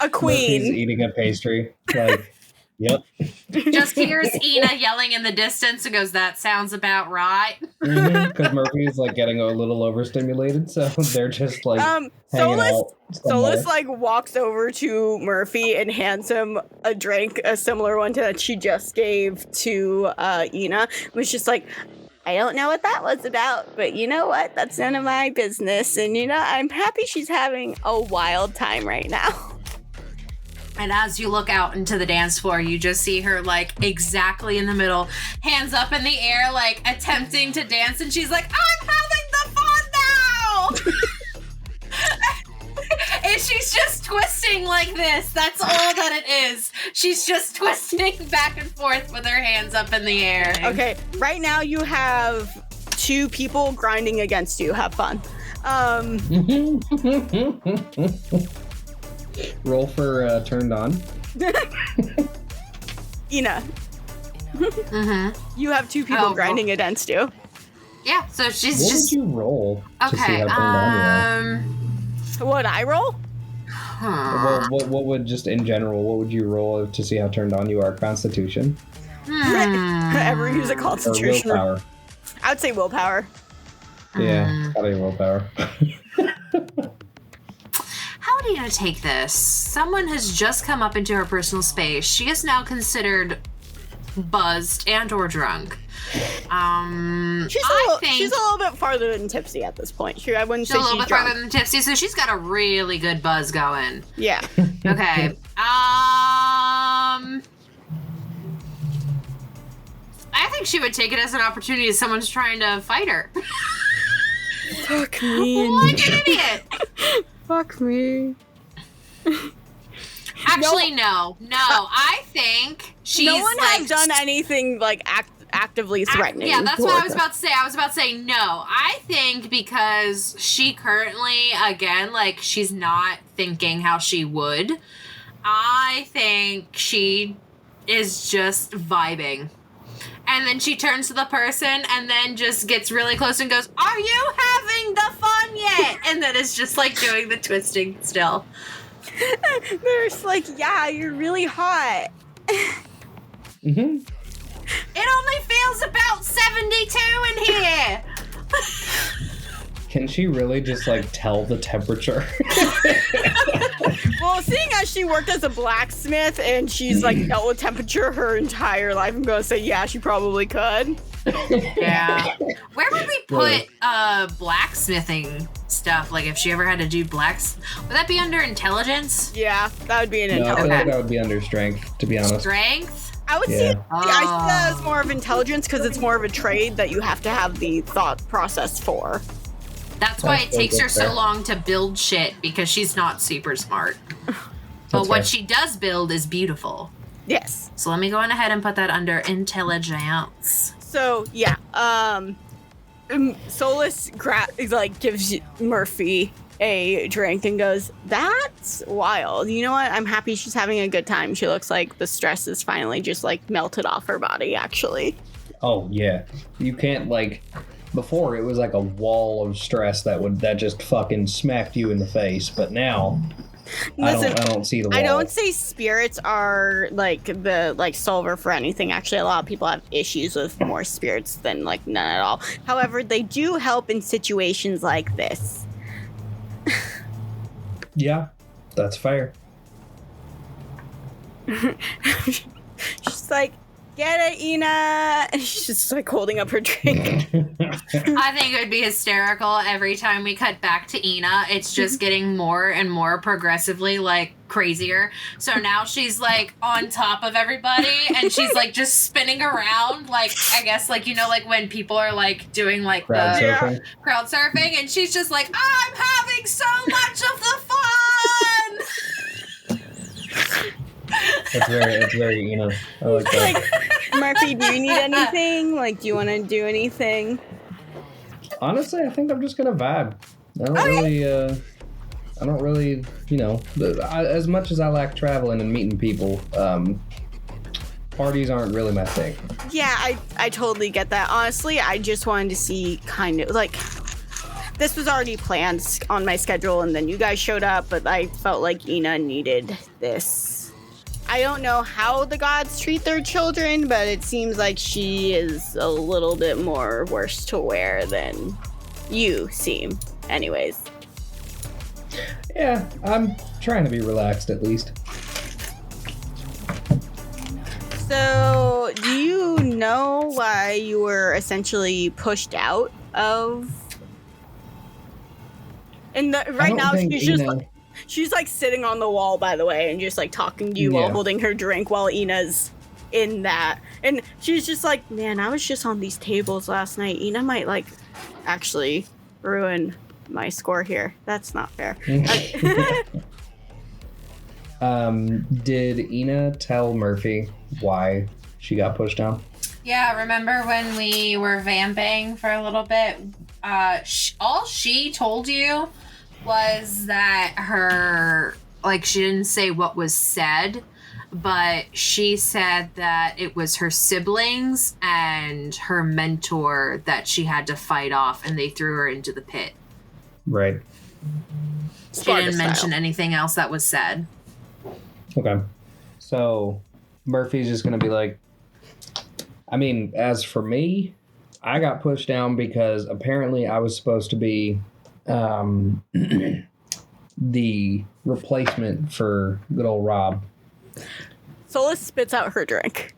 Speaker 1: A queen.
Speaker 3: He's eating a pastry. Like, yep.
Speaker 2: Just hears Ina yelling in the distance and goes, that sounds about right.
Speaker 3: Because Murphy is like getting a little overstimulated, so they're just like hanging out.
Speaker 1: Solus like walks over to Murphy and hands him a drink, a similar one to that she just gave to Ina. It was just like, I don't know what that was about, but you know what? That's none of my business. And I'm happy she's having a wild time right now.
Speaker 2: And as you look out into the dance floor, you just see her like exactly in the middle, hands up in the air, like attempting to dance. And she's like, I'm having the fun now. And she's just twisting like this. That's all that it is. She's just twisting back and forth with her hands up in the air.
Speaker 1: Okay, right now you have 2 people grinding against you. Have fun.
Speaker 3: Roll for turned on.
Speaker 1: Ina.
Speaker 2: Mm-hmm.
Speaker 1: You have 2 people grinding against you.
Speaker 2: Yeah, so she's
Speaker 3: what
Speaker 2: just...
Speaker 3: would you roll to see
Speaker 2: Okay,
Speaker 3: how turned on you are?
Speaker 1: What, I roll?
Speaker 3: What would just in general, what would you roll to see how turned on you are? Constitution?
Speaker 1: Ever use a
Speaker 3: Or
Speaker 1: concentration?
Speaker 3: willpower.
Speaker 1: I would say willpower.
Speaker 3: Yeah, probably willpower.
Speaker 2: How are you going to take this? Someone has just come up into her personal space. She is now considered buzzed and or drunk.
Speaker 1: She's a little bit farther than tipsy at this point. I wouldn't say
Speaker 2: She's a little
Speaker 1: she's
Speaker 2: bit
Speaker 1: drunk.
Speaker 2: farther than tipsy, so she's got a really good buzz going.
Speaker 1: Yeah.
Speaker 2: Okay. I think she would take it as an opportunity as someone's trying to fight her.
Speaker 1: Fuck me.
Speaker 2: Like an idiot.
Speaker 1: Fuck me.
Speaker 2: Actually, no. I think she's
Speaker 1: no one
Speaker 2: like,
Speaker 1: has done anything like actively threatening.
Speaker 2: Yeah, that's what I was about to say. I was about to say no. I think because she currently, again, like she's not thinking how she would. I think she is just vibing. And then she turns to the person and then just gets really close and goes, "Are you having the fun yet?" And then it's just like doing the twisting still.
Speaker 1: They're just like, yeah, you're really hot.
Speaker 3: Mm-hmm.
Speaker 2: It only feels about 72 in here.
Speaker 3: Can she really just like tell the temperature?
Speaker 1: Well, seeing as she worked as a blacksmith and she's like dealt with temperature her entire life, I'm gonna say yeah, she probably could.
Speaker 2: Yeah. Where would we put blacksmithing stuff? Like if she ever had to do would that be under intelligence?
Speaker 1: Yeah, that would be an
Speaker 3: No, I feel
Speaker 1: intelligence.
Speaker 3: like that would be under strength, to be honest.
Speaker 2: Strength?
Speaker 1: I would
Speaker 3: Yeah.
Speaker 1: see. I see that as more of intelligence because it's more of a trade that you have to have the thought process for.
Speaker 2: That's why it
Speaker 3: That's
Speaker 2: takes her so
Speaker 3: fair.
Speaker 2: long to build shit, because she's not super smart. But
Speaker 3: That's
Speaker 2: what
Speaker 3: fair.
Speaker 2: she does build is beautiful.
Speaker 1: Yes.
Speaker 2: So let me go on ahead and put that under intelligence.
Speaker 1: So yeah, Solus gives Murphy a drink and goes, "That's wild. You know what? I'm happy she's having a good time. She looks like the stress is finally just like melted off her body. Actually,
Speaker 3: Oh yeah, you can't like. Before it was like a wall of stress that just fucking smacked you in the face, but now
Speaker 1: listen,
Speaker 3: I don't see the wall.
Speaker 1: I don't say spirits are like solver for anything. Actually, a lot of people have issues with more spirits than like none at all. However, they do help in situations like this.
Speaker 3: Yeah, that's fair.
Speaker 1: She's like, "Get it, Ina!" And she's just like holding up her drink.
Speaker 2: I think it would be hysterical every time we cut back to Ina. It's just getting more and more progressively like crazier. So now she's like on top of everybody and she's like just spinning around, like I guess like like when people are like doing like
Speaker 3: Crowd
Speaker 2: the
Speaker 3: surfing.
Speaker 2: crowd surfing, and she's just like, "I'm having so much of the fun."
Speaker 3: It's very I like that.
Speaker 1: Like, Murphy, do you need anything? Like, do you want to do anything?
Speaker 3: Honestly, I think I'm just gonna vibe. I don't really, as much as I like traveling and meeting people, parties aren't really my thing.
Speaker 1: Yeah, I totally get that. Honestly, I just wanted to see kind of like this was already planned on my schedule, and then you guys showed up, but I felt like Ina needed this. I don't know how the gods treat their children, but it seems like she is a little bit more worse to wear than you seem. Anyways.
Speaker 3: Yeah, I'm trying to be relaxed at least.
Speaker 1: So, do you know why you were essentially pushed out of? And right now, she's like sitting on the wall, by the way, and just like talking to you while holding her drink while Ina's in that. And she's just like, "Man, I was just on these tables last night. Ina might like actually ruin my score here. That's not fair."
Speaker 3: Did Ina tell Murphy why she got pushed down?
Speaker 2: Yeah, remember when we were vamping for a little bit? All she told you was that she didn't say what was said, but she said that it was her siblings and her mentor that she had to fight off, and they threw her into the pit.
Speaker 3: Right.
Speaker 2: She didn't mention anything else that was said.
Speaker 3: Okay. So Murphy's just gonna be like, I mean, as for me, I got pushed down because apparently I was supposed to be the replacement for good old Rob.
Speaker 1: Solus spits out her drink.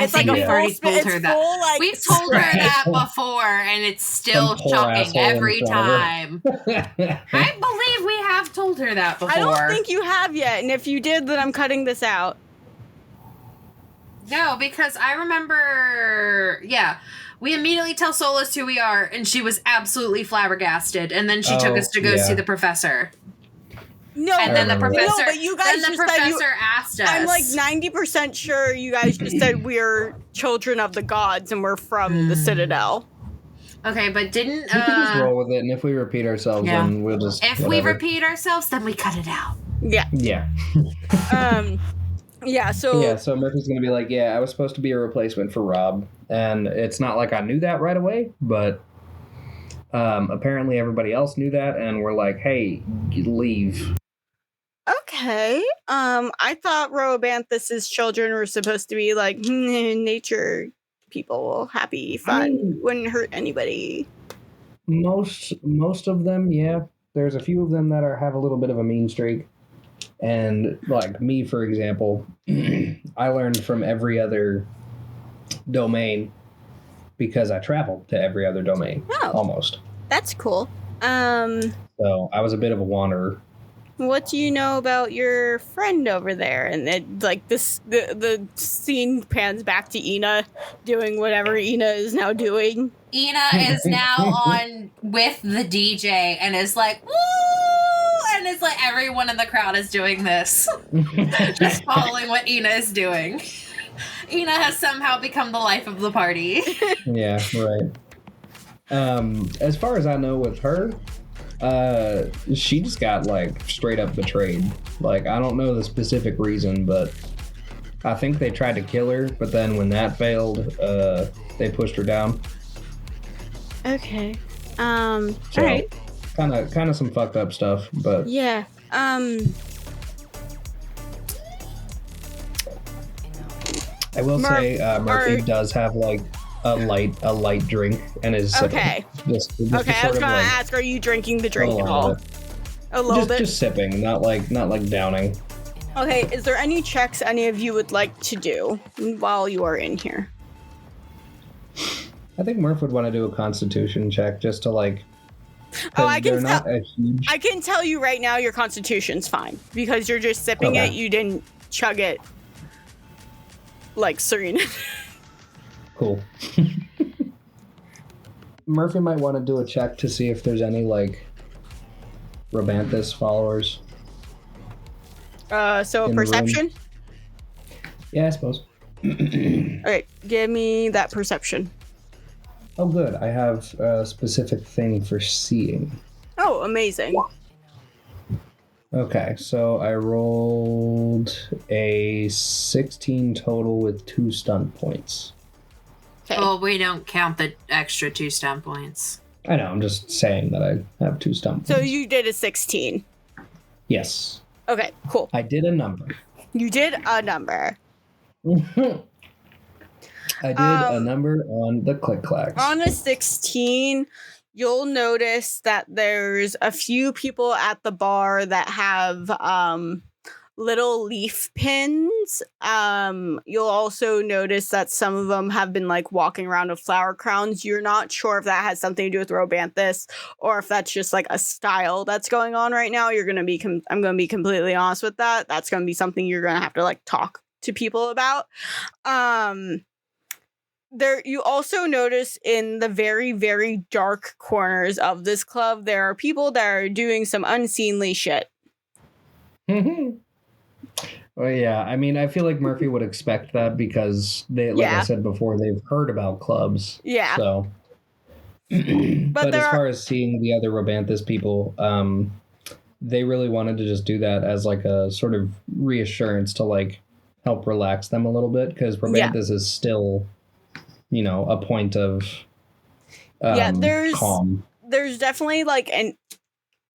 Speaker 2: It's like we've already told her that.
Speaker 1: Full, like,
Speaker 2: we've told her that before, and it's still shocking every time. I believe we have told her that before.
Speaker 1: I don't think you have yet, and if you did, then I'm cutting this out.
Speaker 2: No, because I remember, we immediately tell Solus who we are, and she was absolutely flabbergasted, and then she took us to go see the professor.
Speaker 1: No,
Speaker 2: and then the professor.
Speaker 1: No, but you guys
Speaker 2: then the professor asked us.
Speaker 1: I'm like 90% sure you guys just said we're children of the gods and we're from the Citadel.
Speaker 2: Okay, but didn't
Speaker 3: we can just roll with it, and if we repeat ourselves, then we'll just.
Speaker 2: If we repeat ourselves, then we cut it out.
Speaker 1: Yeah.
Speaker 3: Yeah. So Murphy's gonna be like, I was supposed to be a replacement for Rob, and it's not like I knew that right away, but apparently everybody else knew that, and we're like, hey, leave.
Speaker 1: Okay. I thought Robanthus's children were supposed to be like nature people, happy, fun, wouldn't hurt anybody.
Speaker 3: Most of them, yeah. There's a few of them that have a little bit of a mean streak. And like me, for example, I learned from every other domain because I traveled to every other domain.
Speaker 1: Oh,
Speaker 3: almost.
Speaker 1: That's cool.
Speaker 3: So I was a bit of a wanderer.
Speaker 1: What do you know about your friend over there? And it, like the scene pans back to Ina doing whatever Ina is now doing.
Speaker 2: Ina is now on with the DJ and is like, woo! And it's like everyone in the crowd is doing this. Just following what Ina is doing. Ina has somehow become the life of the party.
Speaker 3: Yeah, right. As far as I know with her, she just got like straight up betrayed. Like, I don't know the specific reason, but I think they tried to kill her, but then when that failed, they pushed her down.
Speaker 1: Okay.
Speaker 3: So,
Speaker 1: all right.
Speaker 3: Kind of some fucked up stuff, but
Speaker 1: yeah.
Speaker 3: I will say Murphy does have like a light drink and is
Speaker 1: okay.
Speaker 3: Just
Speaker 1: okay, I was gonna ask, are you drinking the drink at all? A little bit. Just
Speaker 3: sipping, not like downing.
Speaker 1: Okay, is there any checks any of you would like to do while you are in here?
Speaker 3: I think Murph would want to do a Constitution check just to like.
Speaker 1: I can tell you right now your Constitution's fine because you're just sipping it. You didn't chug it like Serena.
Speaker 3: Cool. Murphy might want to do a check to see if there's any like Robanthus followers.
Speaker 1: So a perception?
Speaker 3: Yeah, I suppose.
Speaker 1: All right, give me that perception.
Speaker 3: Oh, good. I have a specific thing for seeing.
Speaker 1: Oh, amazing.
Speaker 3: Okay, so I rolled a 16 total with 2 stunt points.
Speaker 2: Okay. Well, we don't count the extra 2 stunt points.
Speaker 3: I know, I'm just saying that I have 2 stunt points.
Speaker 1: So you did a 16?
Speaker 3: Yes.
Speaker 1: Okay, cool.
Speaker 3: I did a number.
Speaker 1: You did a number.
Speaker 3: I did a number on the click-clacks.
Speaker 1: On a 16, you'll notice that there's a few people at the bar that have little leaf pins. You'll also notice that some of them have been like walking around with flower crowns. You're not sure if that has something to do with Robanthus or if that's just like a style that's going on right now. I'm gonna be completely honest with that. That's gonna be something you're gonna have to like talk to people about. There, you also notice in the very, very dark corners of this club, there are people that are doing some unseemly shit.
Speaker 3: Well, yeah, I mean, I feel like Murphy would expect that because they, like I said before, they've heard about clubs.
Speaker 1: Yeah.
Speaker 3: So, but as far as seeing the other Robanthus people, they really wanted to just do that as like a sort of reassurance to like help relax them a little bit because Robanthus is still, you know, a point of calm.
Speaker 1: There's definitely like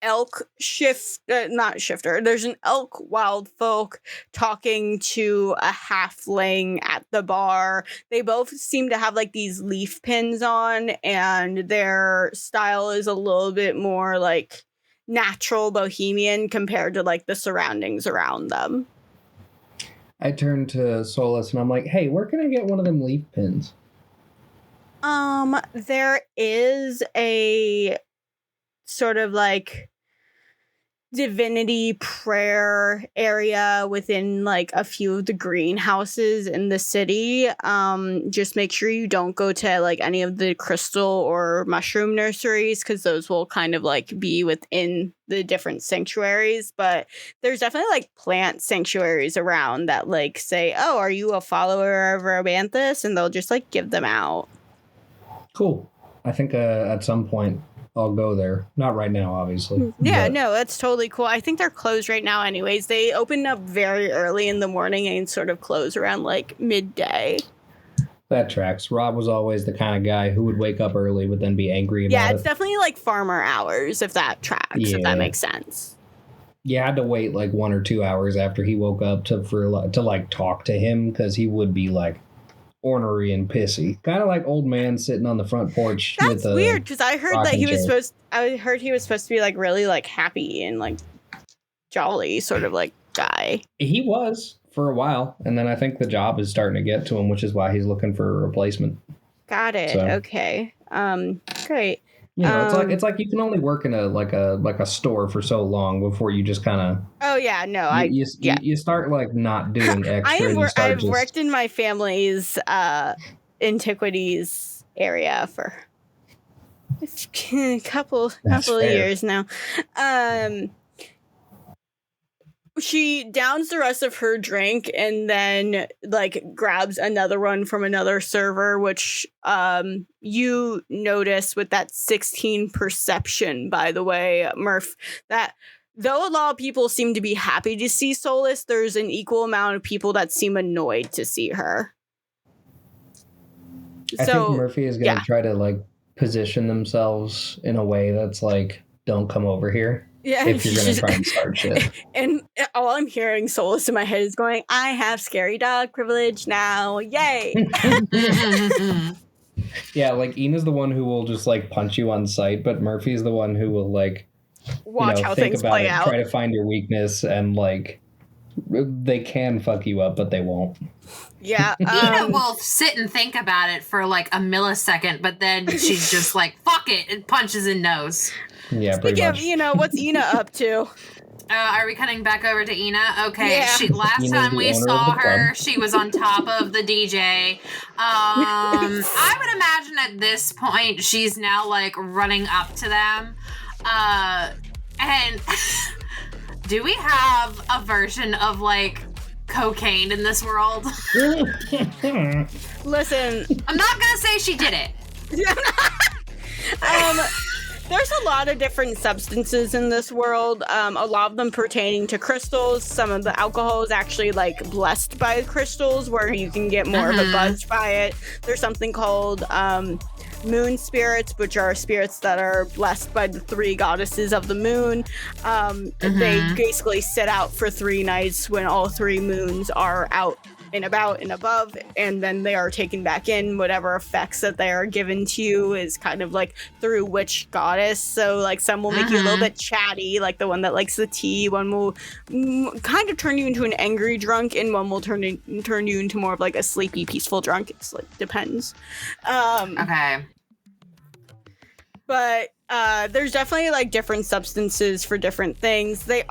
Speaker 1: not shifter. There's an elk wild folk talking to a halfling at the bar. They both seem to have like these leaf pins on, and their style is a little bit more like natural bohemian compared to like the surroundings around them.
Speaker 3: I turn to Solus and I'm like, hey, where can I get one of them leaf pins?
Speaker 1: There is a sort of like divinity prayer area within like a few of the greenhouses in the city. Just make sure you don't go to like any of the crystal or mushroom nurseries, because those will kind of like be within the different sanctuaries. But there's definitely like plant sanctuaries around that like say, oh, are you a follower of Romanthus? And they'll just like give them out.
Speaker 3: Cool. I think at some point I'll go there. Not right now, obviously.
Speaker 1: Yeah, no, that's totally cool. I think they're closed right now anyways. They open up very early in the morning and sort of close around like midday.
Speaker 3: That tracks. Rob was always the kind of guy who would wake up early but then be angry about it.
Speaker 1: Yeah, it's definitely like farmer hours, if that tracks, if that makes sense.
Speaker 3: You had to wait like 1 or 2 hours after he woke up to talk to him, because he would be like ornery and pissy, kind of like old man sitting on the front porch.
Speaker 1: That's weird, because I heard that he was supposed to be like really like happy and like jolly sort of like guy.
Speaker 3: He was for a while, and then I think the job is starting to get to him, which is why he's looking for a replacement.
Speaker 1: Got it. So, okay. Great.
Speaker 3: You know, it's like you can only work in a store for so long before you just kind of.
Speaker 1: Oh yeah, no,
Speaker 3: you start like not doing extra.
Speaker 1: I've worked in my family's antiquities area for a couple of years now. She downs the rest of her drink and then like grabs another one from another server, which you notice with that 16 perception, by the way, Murph, that though a lot of people seem to be happy to see Solus, there's an equal amount of people that seem annoyed to see her.
Speaker 3: I think Murphy is going to try to like position themselves in a way that's like, don't come over here.
Speaker 1: Yeah,
Speaker 3: if you're going to try and start shit.
Speaker 1: And all I'm hearing Solus in my head is going, I have scary dog privilege now. Yay.
Speaker 3: Yeah, like Ina's the one who will just like punch you on sight, but Murphy's the one who will like
Speaker 1: watch how things play out.
Speaker 3: Try to find your weakness, and like they can fuck you up, but they won't.
Speaker 1: Yeah.
Speaker 2: Ina will sit and think about it for like a millisecond, but then she's just like, fuck it, and punches in nose.
Speaker 3: Yeah, pretty much.
Speaker 1: What's Ina up to?
Speaker 2: Are we cutting back over to Ina? Okay.
Speaker 1: Yeah.
Speaker 2: Last time we saw her, she was on top of the DJ. I would imagine at this point she's now like running up to them. And do we have a version of like cocaine in this world?
Speaker 1: Listen,
Speaker 2: I'm not gonna say she did it.
Speaker 1: There's a lot of different substances in this world, a lot of them pertaining to crystals. Some of the alcohol is actually like blessed by crystals, where you can get more of a buzz by it. There's something called moon spirits, which are spirits that are blessed by the 3 goddesses of the moon. They basically sit out for 3 nights when all 3 moons are out and about and above, and then they are taken back in. Whatever effects that they are given to you is kind of like through which goddess. So like some will make you a little bit chatty, like the one that likes the tea. One will kind of turn you into an angry drunk, and one will turn you into more of like a sleepy, peaceful drunk. It's like depends.
Speaker 2: Okay.
Speaker 1: But there's definitely like different substances for different things. They're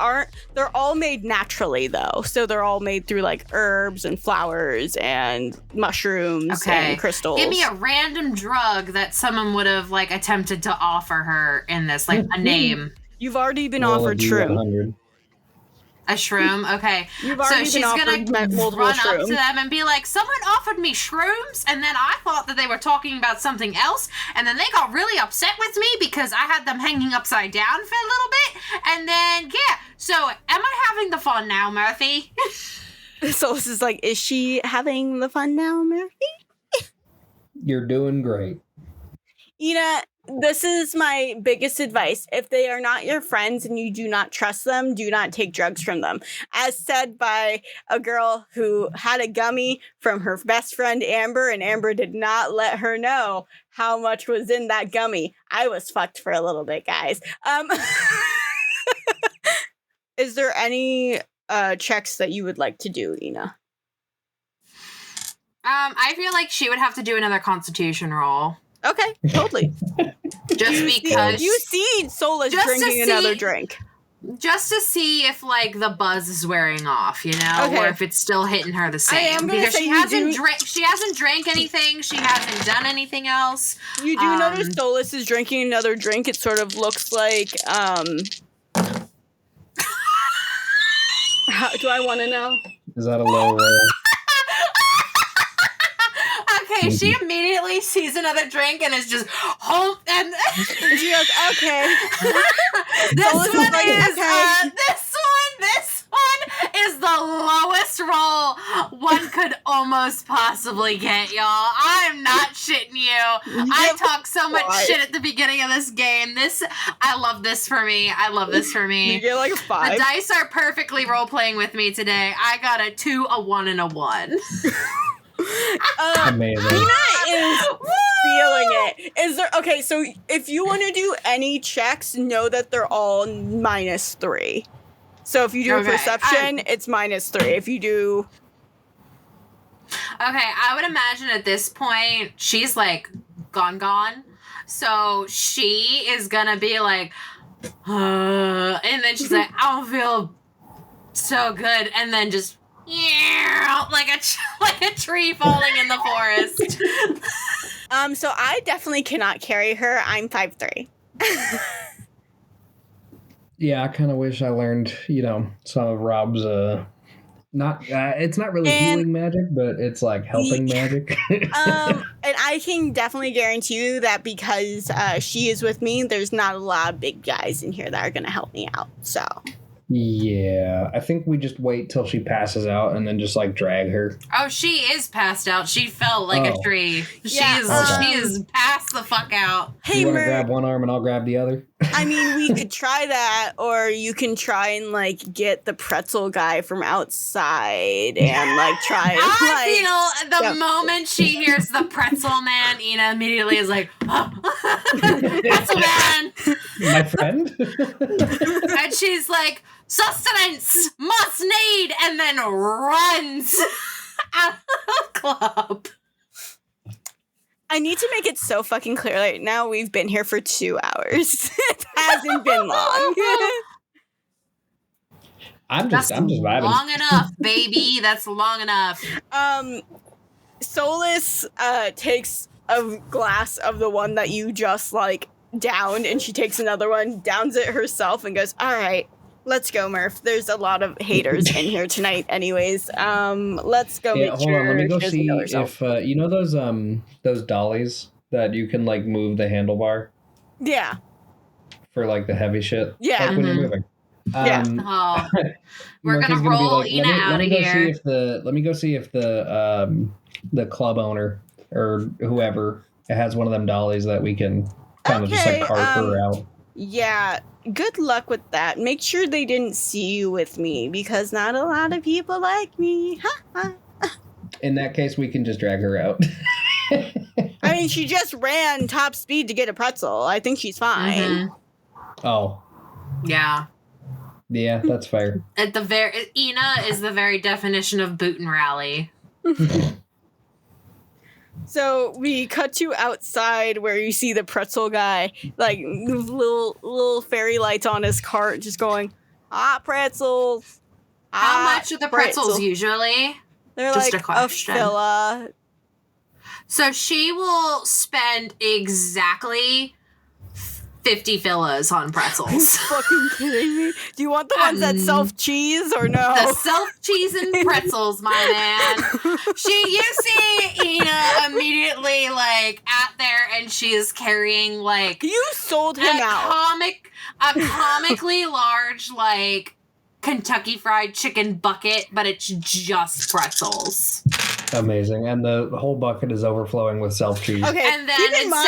Speaker 1: all made naturally though. So they're all made through like herbs and flowers and mushrooms and crystals.
Speaker 2: Give me a random drug that someone would have like attempted to offer her in this, like a name.
Speaker 1: You've already been offered shroom.
Speaker 2: A shroom? Okay.
Speaker 1: You've already
Speaker 2: so she's going to run up to them and be like, someone offered me shrooms, and then I thought that they were talking about something else, and then they got really upset with me because I had them hanging upside down for a little bit, and then, yeah. So, am I having the fun now, Murphy?
Speaker 1: So this is like, is she having the fun now, Murphy?
Speaker 3: You're doing great.
Speaker 1: Ina, This is my biggest advice. If they are not your friends and you do not trust them, do not take drugs from them. As said by a girl who had a gummy from her best friend Amber, and Amber did not let her know how much was in that gummy. I was fucked for a little bit, guys. Is there any checks that you would like to do, Ina?
Speaker 2: I feel like she would have to do another Constitution roll.
Speaker 1: Okay, totally.
Speaker 2: Just because
Speaker 1: You see Solus drinking another drink.
Speaker 2: Just to see if, like, the buzz is wearing off, you know?
Speaker 1: Okay.
Speaker 2: Or if it's still hitting her the same.
Speaker 1: I am gonna
Speaker 2: because
Speaker 1: say
Speaker 2: she hasn't drank anything. She hasn't done anything else.
Speaker 1: You do notice Solus is drinking another drink. It sort of looks like, do I want to know?
Speaker 3: Is that a low roll?
Speaker 2: Okay, she immediately sees another drink and is just, and
Speaker 1: she goes, okay.
Speaker 2: This
Speaker 1: Solus
Speaker 2: one
Speaker 1: is like,
Speaker 2: is,
Speaker 1: okay.
Speaker 2: this one is the lowest roll one could almost possibly get, y'all. I'm not shitting you. I talk so much shit at the beginning of this game. I love this for me.
Speaker 1: You get like a 5.
Speaker 2: The dice are perfectly role-playing with me today. I got a 2, a 1, and a 1.
Speaker 3: Amazing.
Speaker 1: Ina is feeling it. Is there okay? So if you want to do any checks, know that they're all -3. So if you do a perception, it's -3. If you do,
Speaker 2: I would imagine at this point she's like gone. So she is gonna be like, and then she's like, I don't feel so good, and then just. Yeah, like a tree falling in the forest.
Speaker 1: So I definitely cannot carry her. I'm 5'3".
Speaker 3: Yeah, I kind of wish I learned, some of Rob's it's not really healing magic, but it's like helping magic.
Speaker 1: And I can definitely guarantee you that because she is with me, there's not a lot of big guys in here that are going to help me out. So.
Speaker 3: Yeah, I think we just wait till she passes out and then just like drag her.
Speaker 2: Oh, she is passed out. She fell like a tree. She is passed the fuck out.
Speaker 1: Hey,
Speaker 3: you want to grab one arm and I'll grab the other?
Speaker 1: I mean, we could try that, or you can try and like get the pretzel guy from outside and like try.
Speaker 2: I feel the moment she hears the pretzel man, Ina immediately is like, pretzel man,
Speaker 3: my friend,
Speaker 2: and she's like, sustenance must need, and then runs out of the club.
Speaker 1: I need to make it so fucking clear right now. We've been here for 2 hours. It hasn't been long.
Speaker 3: I'm just vibing.
Speaker 2: Long enough, baby. That's long enough.
Speaker 1: Solus takes a glass of the one that you just like downed, and she takes another one, downs it herself, and goes, "All right, let's go, Murph. There's a lot of haters in here tonight, anyways. Let's go make
Speaker 3: hold
Speaker 1: sure."
Speaker 3: on, let me go see if you know those dollies that you can like move the handlebar.
Speaker 1: Yeah.
Speaker 3: For like the heavy shit.
Speaker 1: Yeah.
Speaker 3: Like when you're moving.
Speaker 1: Yeah.
Speaker 2: We're gonna roll Ina out of here.
Speaker 3: Let me go see if the club owner or whoever has one of them dollies that we can kind of just like cart her out.
Speaker 1: Yeah. Good luck with that. Make sure they didn't see you with me, because not a lot of people like me.
Speaker 3: In that case, we can just drag her out.
Speaker 1: I mean, she just ran top speed to get a pretzel. I think she's fine.
Speaker 2: Mm-hmm.
Speaker 3: Oh.
Speaker 2: Yeah.
Speaker 3: Yeah, that's fair.
Speaker 2: Ina is the very definition of boot and rally.
Speaker 1: So we cut to outside where you see the pretzel guy, like little fairy lights on his cart, just going, pretzels.
Speaker 2: How much are the pretzels usually?
Speaker 1: They're
Speaker 2: just
Speaker 1: like
Speaker 2: a question.
Speaker 1: filla.
Speaker 2: So she will spend exactly 50 fillas on pretzels.
Speaker 1: Are you fucking kidding me? Do you want the ones that self-cheese or no?
Speaker 2: The self-cheesing pretzels, my man. You see Ina immediately like at there, and she is carrying like
Speaker 1: you sold him out.
Speaker 2: A comically large like Kentucky Fried Chicken bucket, but it's just pretzels.
Speaker 3: Amazing. And the whole bucket is overflowing with self cheese.
Speaker 1: Okay.
Speaker 2: And then
Speaker 1: keep in mind,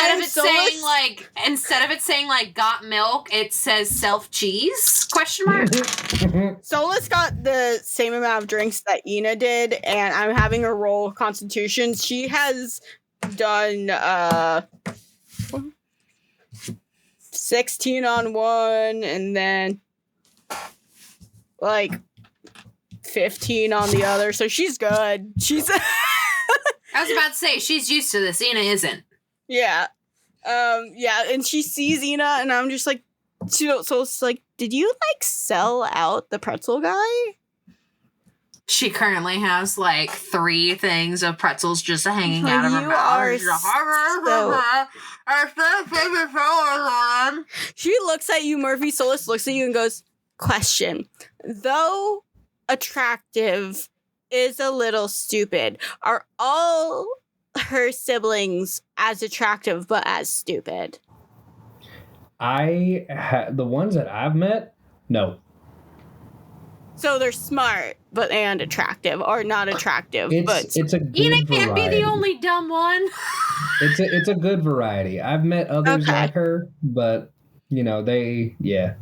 Speaker 2: instead of it saying got milk, it says self cheese? Question mark.
Speaker 1: Solus got the same amount of drinks that Ina did, and I'm having her roll Constitution. She has done 16 on one, and then like 15 on the other. So she's good. She's
Speaker 2: I was about to say she's used to this. Ina isn't.
Speaker 1: yeah. Yeah, and she sees Ina, and I'm just like, so it's like, did you like sell out the pretzel guy?
Speaker 2: She currently has like 3 things of pretzels just hanging out of her
Speaker 1: You
Speaker 2: mouth.
Speaker 1: are She looks at you, Murphy. Solus looks at you and goes, question. Though attractive is a little stupid, are all her siblings as attractive but as stupid?
Speaker 3: The ones that I've met, no.
Speaker 1: So they're smart but and attractive, or not attractive, but
Speaker 3: it's a good
Speaker 2: Ina can't
Speaker 3: variety.
Speaker 2: be the only dumb one.
Speaker 3: It's a good variety. I've met others
Speaker 1: Okay.
Speaker 3: like her, but yeah.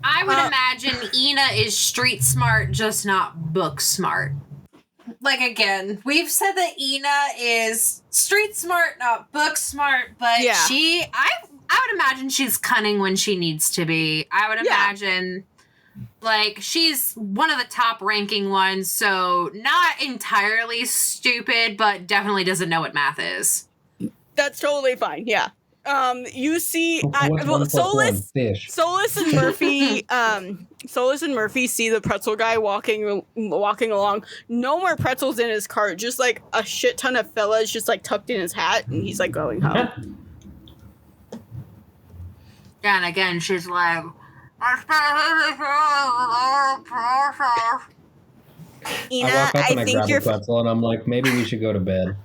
Speaker 2: I would imagine Ina is street smart, just not book smart. Like, again, we've said that Ina is street smart, not book smart, but
Speaker 1: Yeah.
Speaker 2: I would imagine she's cunning when she needs to be. I would imagine, like, she's one of the top ranking ones, so not entirely stupid, but definitely doesn't know what math is.
Speaker 1: that's totally fine. Yeah. You see,
Speaker 3: What's 1 + 1? Fish.
Speaker 1: Solus and Murphy, see the pretzel guy walking along. No more pretzels in his cart, just like a shit ton of fellas just like tucked in his hat, and he's like going home.
Speaker 2: And again, she's like,
Speaker 1: Ina,
Speaker 3: I walk up and I
Speaker 1: think
Speaker 3: grab
Speaker 1: you're
Speaker 3: a pretzel and I'm like, maybe we should go to bed.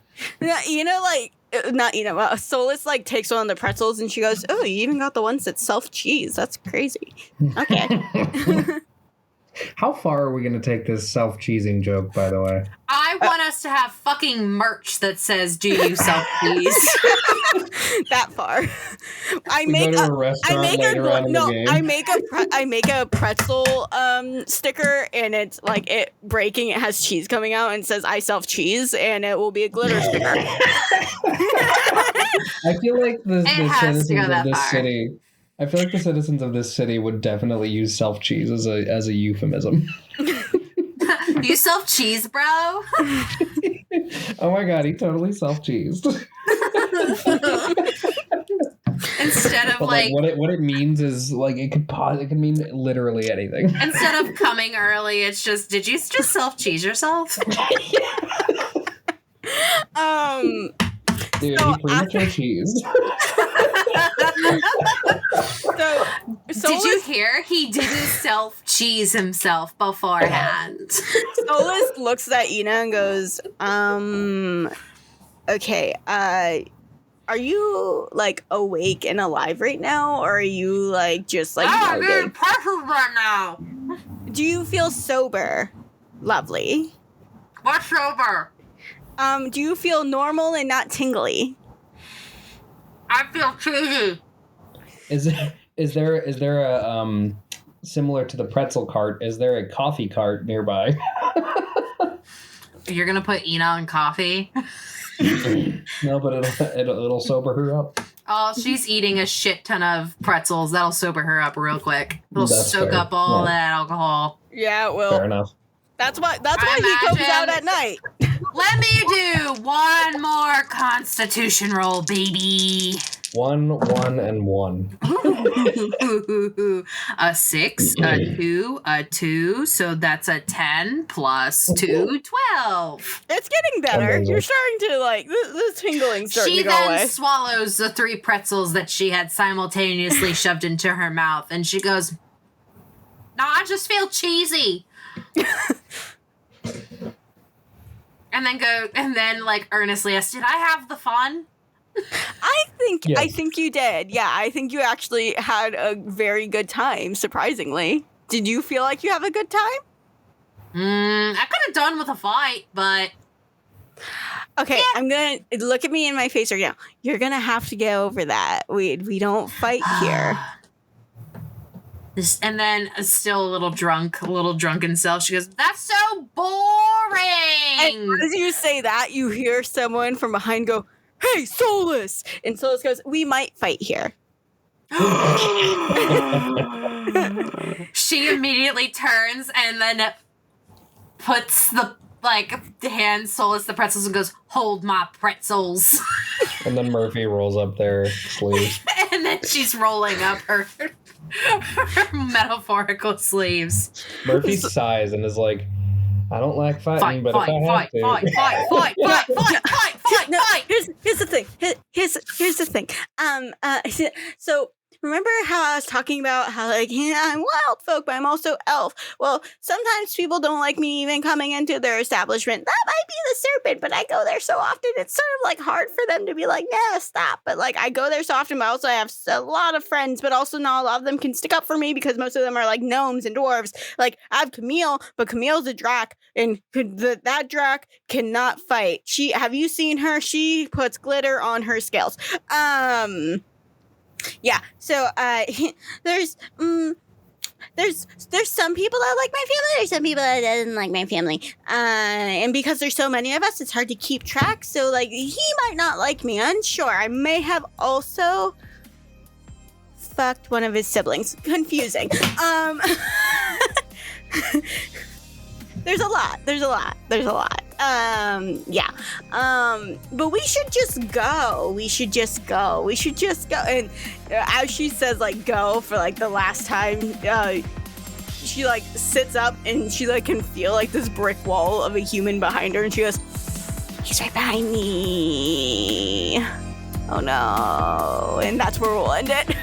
Speaker 1: Solus like takes one of the pretzels and she goes, "Oh, you even got the ones that self cheese. That's crazy." Okay.
Speaker 3: How far are we going to take this self-cheesing joke, by the way?
Speaker 2: I want us to have fucking merch that says, "Do you self cheese?"
Speaker 1: That far. I
Speaker 3: We
Speaker 1: make
Speaker 3: go to
Speaker 1: a
Speaker 3: a restaurant later on in the game.
Speaker 1: I make a pretzel sticker, and it's like it breaking. It has cheese coming out and it says "I self cheese," and it will be a glitter sticker.
Speaker 3: I feel like the
Speaker 2: has to go
Speaker 3: citizens
Speaker 2: that
Speaker 3: of this
Speaker 2: far.
Speaker 3: city. I feel like the citizens of this city would definitely use self cheese as a euphemism.
Speaker 2: You self cheese, bro?
Speaker 3: Oh my god, he totally self cheesed.
Speaker 2: Instead of
Speaker 3: But like what it means is like it could mean literally anything.
Speaker 2: instead of coming early, it's just, did you just self cheese yourself?
Speaker 3: Dude,
Speaker 1: So
Speaker 3: he premature cheesed.
Speaker 2: Did you hear? He didn't self cheese himself beforehand.
Speaker 1: Solus looks at Ina and goes, okay, are you like awake and alive right now, or are you like just like noggin?
Speaker 2: perfect right now.
Speaker 1: Do you feel sober? Lovely.
Speaker 2: What's over?
Speaker 1: Do you feel normal and not tingly?
Speaker 2: I feel cheesy.
Speaker 3: Is there a similar to the pretzel cart? Is there a coffee cart nearby?
Speaker 2: You're gonna put Ina on coffee?
Speaker 3: No, but it'll sober her up.
Speaker 2: Oh, she's eating a shit ton of pretzels. That'll sober her up real quick. It'll
Speaker 3: That's
Speaker 2: soak
Speaker 3: fair.
Speaker 2: up all
Speaker 3: Yeah.
Speaker 2: that alcohol.
Speaker 1: Yeah,
Speaker 3: Fair
Speaker 1: well,
Speaker 3: enough.
Speaker 1: that's why
Speaker 2: I
Speaker 1: he comes
Speaker 2: imagine-
Speaker 1: out at night.
Speaker 2: Let me do one more Constitution roll, baby.
Speaker 3: 1, 1, and 1.
Speaker 2: A 6, a 2, a 2. So that's a 10 plus 2, 12.
Speaker 1: It's getting better.
Speaker 3: Amazing.
Speaker 1: You're starting to like the tingling's starting
Speaker 2: She
Speaker 1: to go
Speaker 2: then
Speaker 1: away.
Speaker 2: swallows the 3 pretzels that she had simultaneously shoved into her mouth, and she goes, "No, I just feel cheesy." and then like earnestly asked, "Did I have the fun?"
Speaker 1: I
Speaker 3: Yes.
Speaker 1: think you did. Yeah, I think you actually had a very good time, surprisingly. Did you feel like you have a good time?
Speaker 2: I could have done with a fight, but
Speaker 1: Okay, I'm gonna look at me in my face right now. You're gonna have to get over that. We don't fight here.
Speaker 2: And then still a little drunken self. She goes, "That's so boring."
Speaker 1: And as you say that, you hear someone from behind go, "Hey, Solus!" And Solus goes, "We might fight here."
Speaker 2: She immediately turns and then puts the hand Solus the pretzels and goes, "Hold my pretzels."
Speaker 3: And then Murphy rolls up their sleeves.
Speaker 2: And then she's rolling up her metaphorical sleeves.
Speaker 3: Murphy sighs and is like, "I don't like fighting, but if I have to."
Speaker 2: Fight.
Speaker 1: Here's the thing. Here's the thing. So remember how I was talking about how I'm wild folk, but I'm also elf. Well, sometimes people don't like me even coming into their establishment. That might be the serpent, but I go there so often, it's sort of like hard for them to be like, "Nah, stop." But like I go there so often, but also I have a lot of friends, but also not a lot of them can stick up for me because most of them are like gnomes and dwarves. Like I have Camille, but Camille's a drac, and that drac cannot fight. Have you seen her? She puts glitter on her scales. Yeah, so there's some people that like my family, there's some people that doesn't like my family, and because there's so many of us, it's hard to keep track. So like he might not like me, unsure. I may have also fucked one of his siblings. Confusing. There's a lot. Yeah. But we should just go. And as she says, like, go for, like, the last time, she, like, sits up and she, like, can feel, like, this brick wall of a human behind her. And she goes, "He's right behind me. Oh, no." And that's where we'll end it.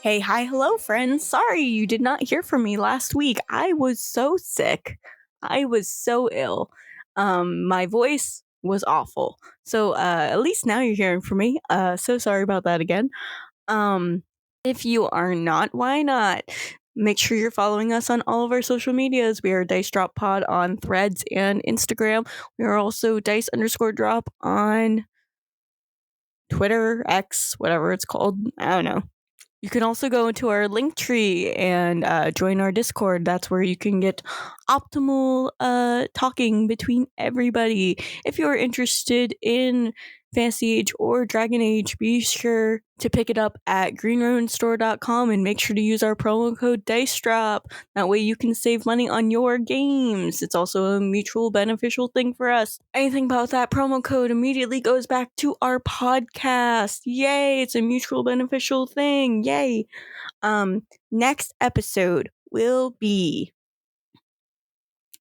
Speaker 1: Hey, hi, hello, friends. Sorry you did not hear from me last week. I was so sick. I was so ill. My voice was awful. So, at least now you're hearing from me. So sorry about that again. If you are not, why not? Make sure you're following us on all of our social medias. We are Dice Drop Pod on Threads and Instagram. We are also Dice_Drop on Twitter, X, whatever it's called. I don't know. You can also go into our link tree and join our Discord. That's where you can get optimal talking between everybody. If you're interested in Fantasy Age or Dragon Age, be sure to pick it up at greenruinstore.com and make sure to use our promo code DICEDROP. That way you can save money on your games. It's also a mutual beneficial thing for us. Anything about that promo code immediately goes back to our podcast. Yay, it's a mutual beneficial thing. Yay. Next episode will be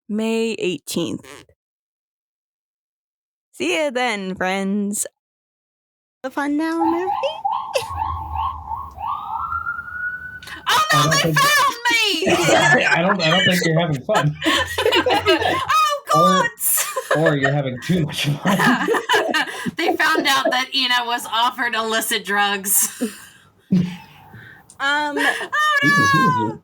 Speaker 1: May 18th. See you then, friends. The fun now, Murphy?
Speaker 2: Oh no, they found me!
Speaker 3: I don't think you're having fun.
Speaker 2: Oh god!
Speaker 3: Or you're having too much fun.
Speaker 2: They found out that Ina was offered illicit drugs.
Speaker 1: Oh no!
Speaker 3: Jesus,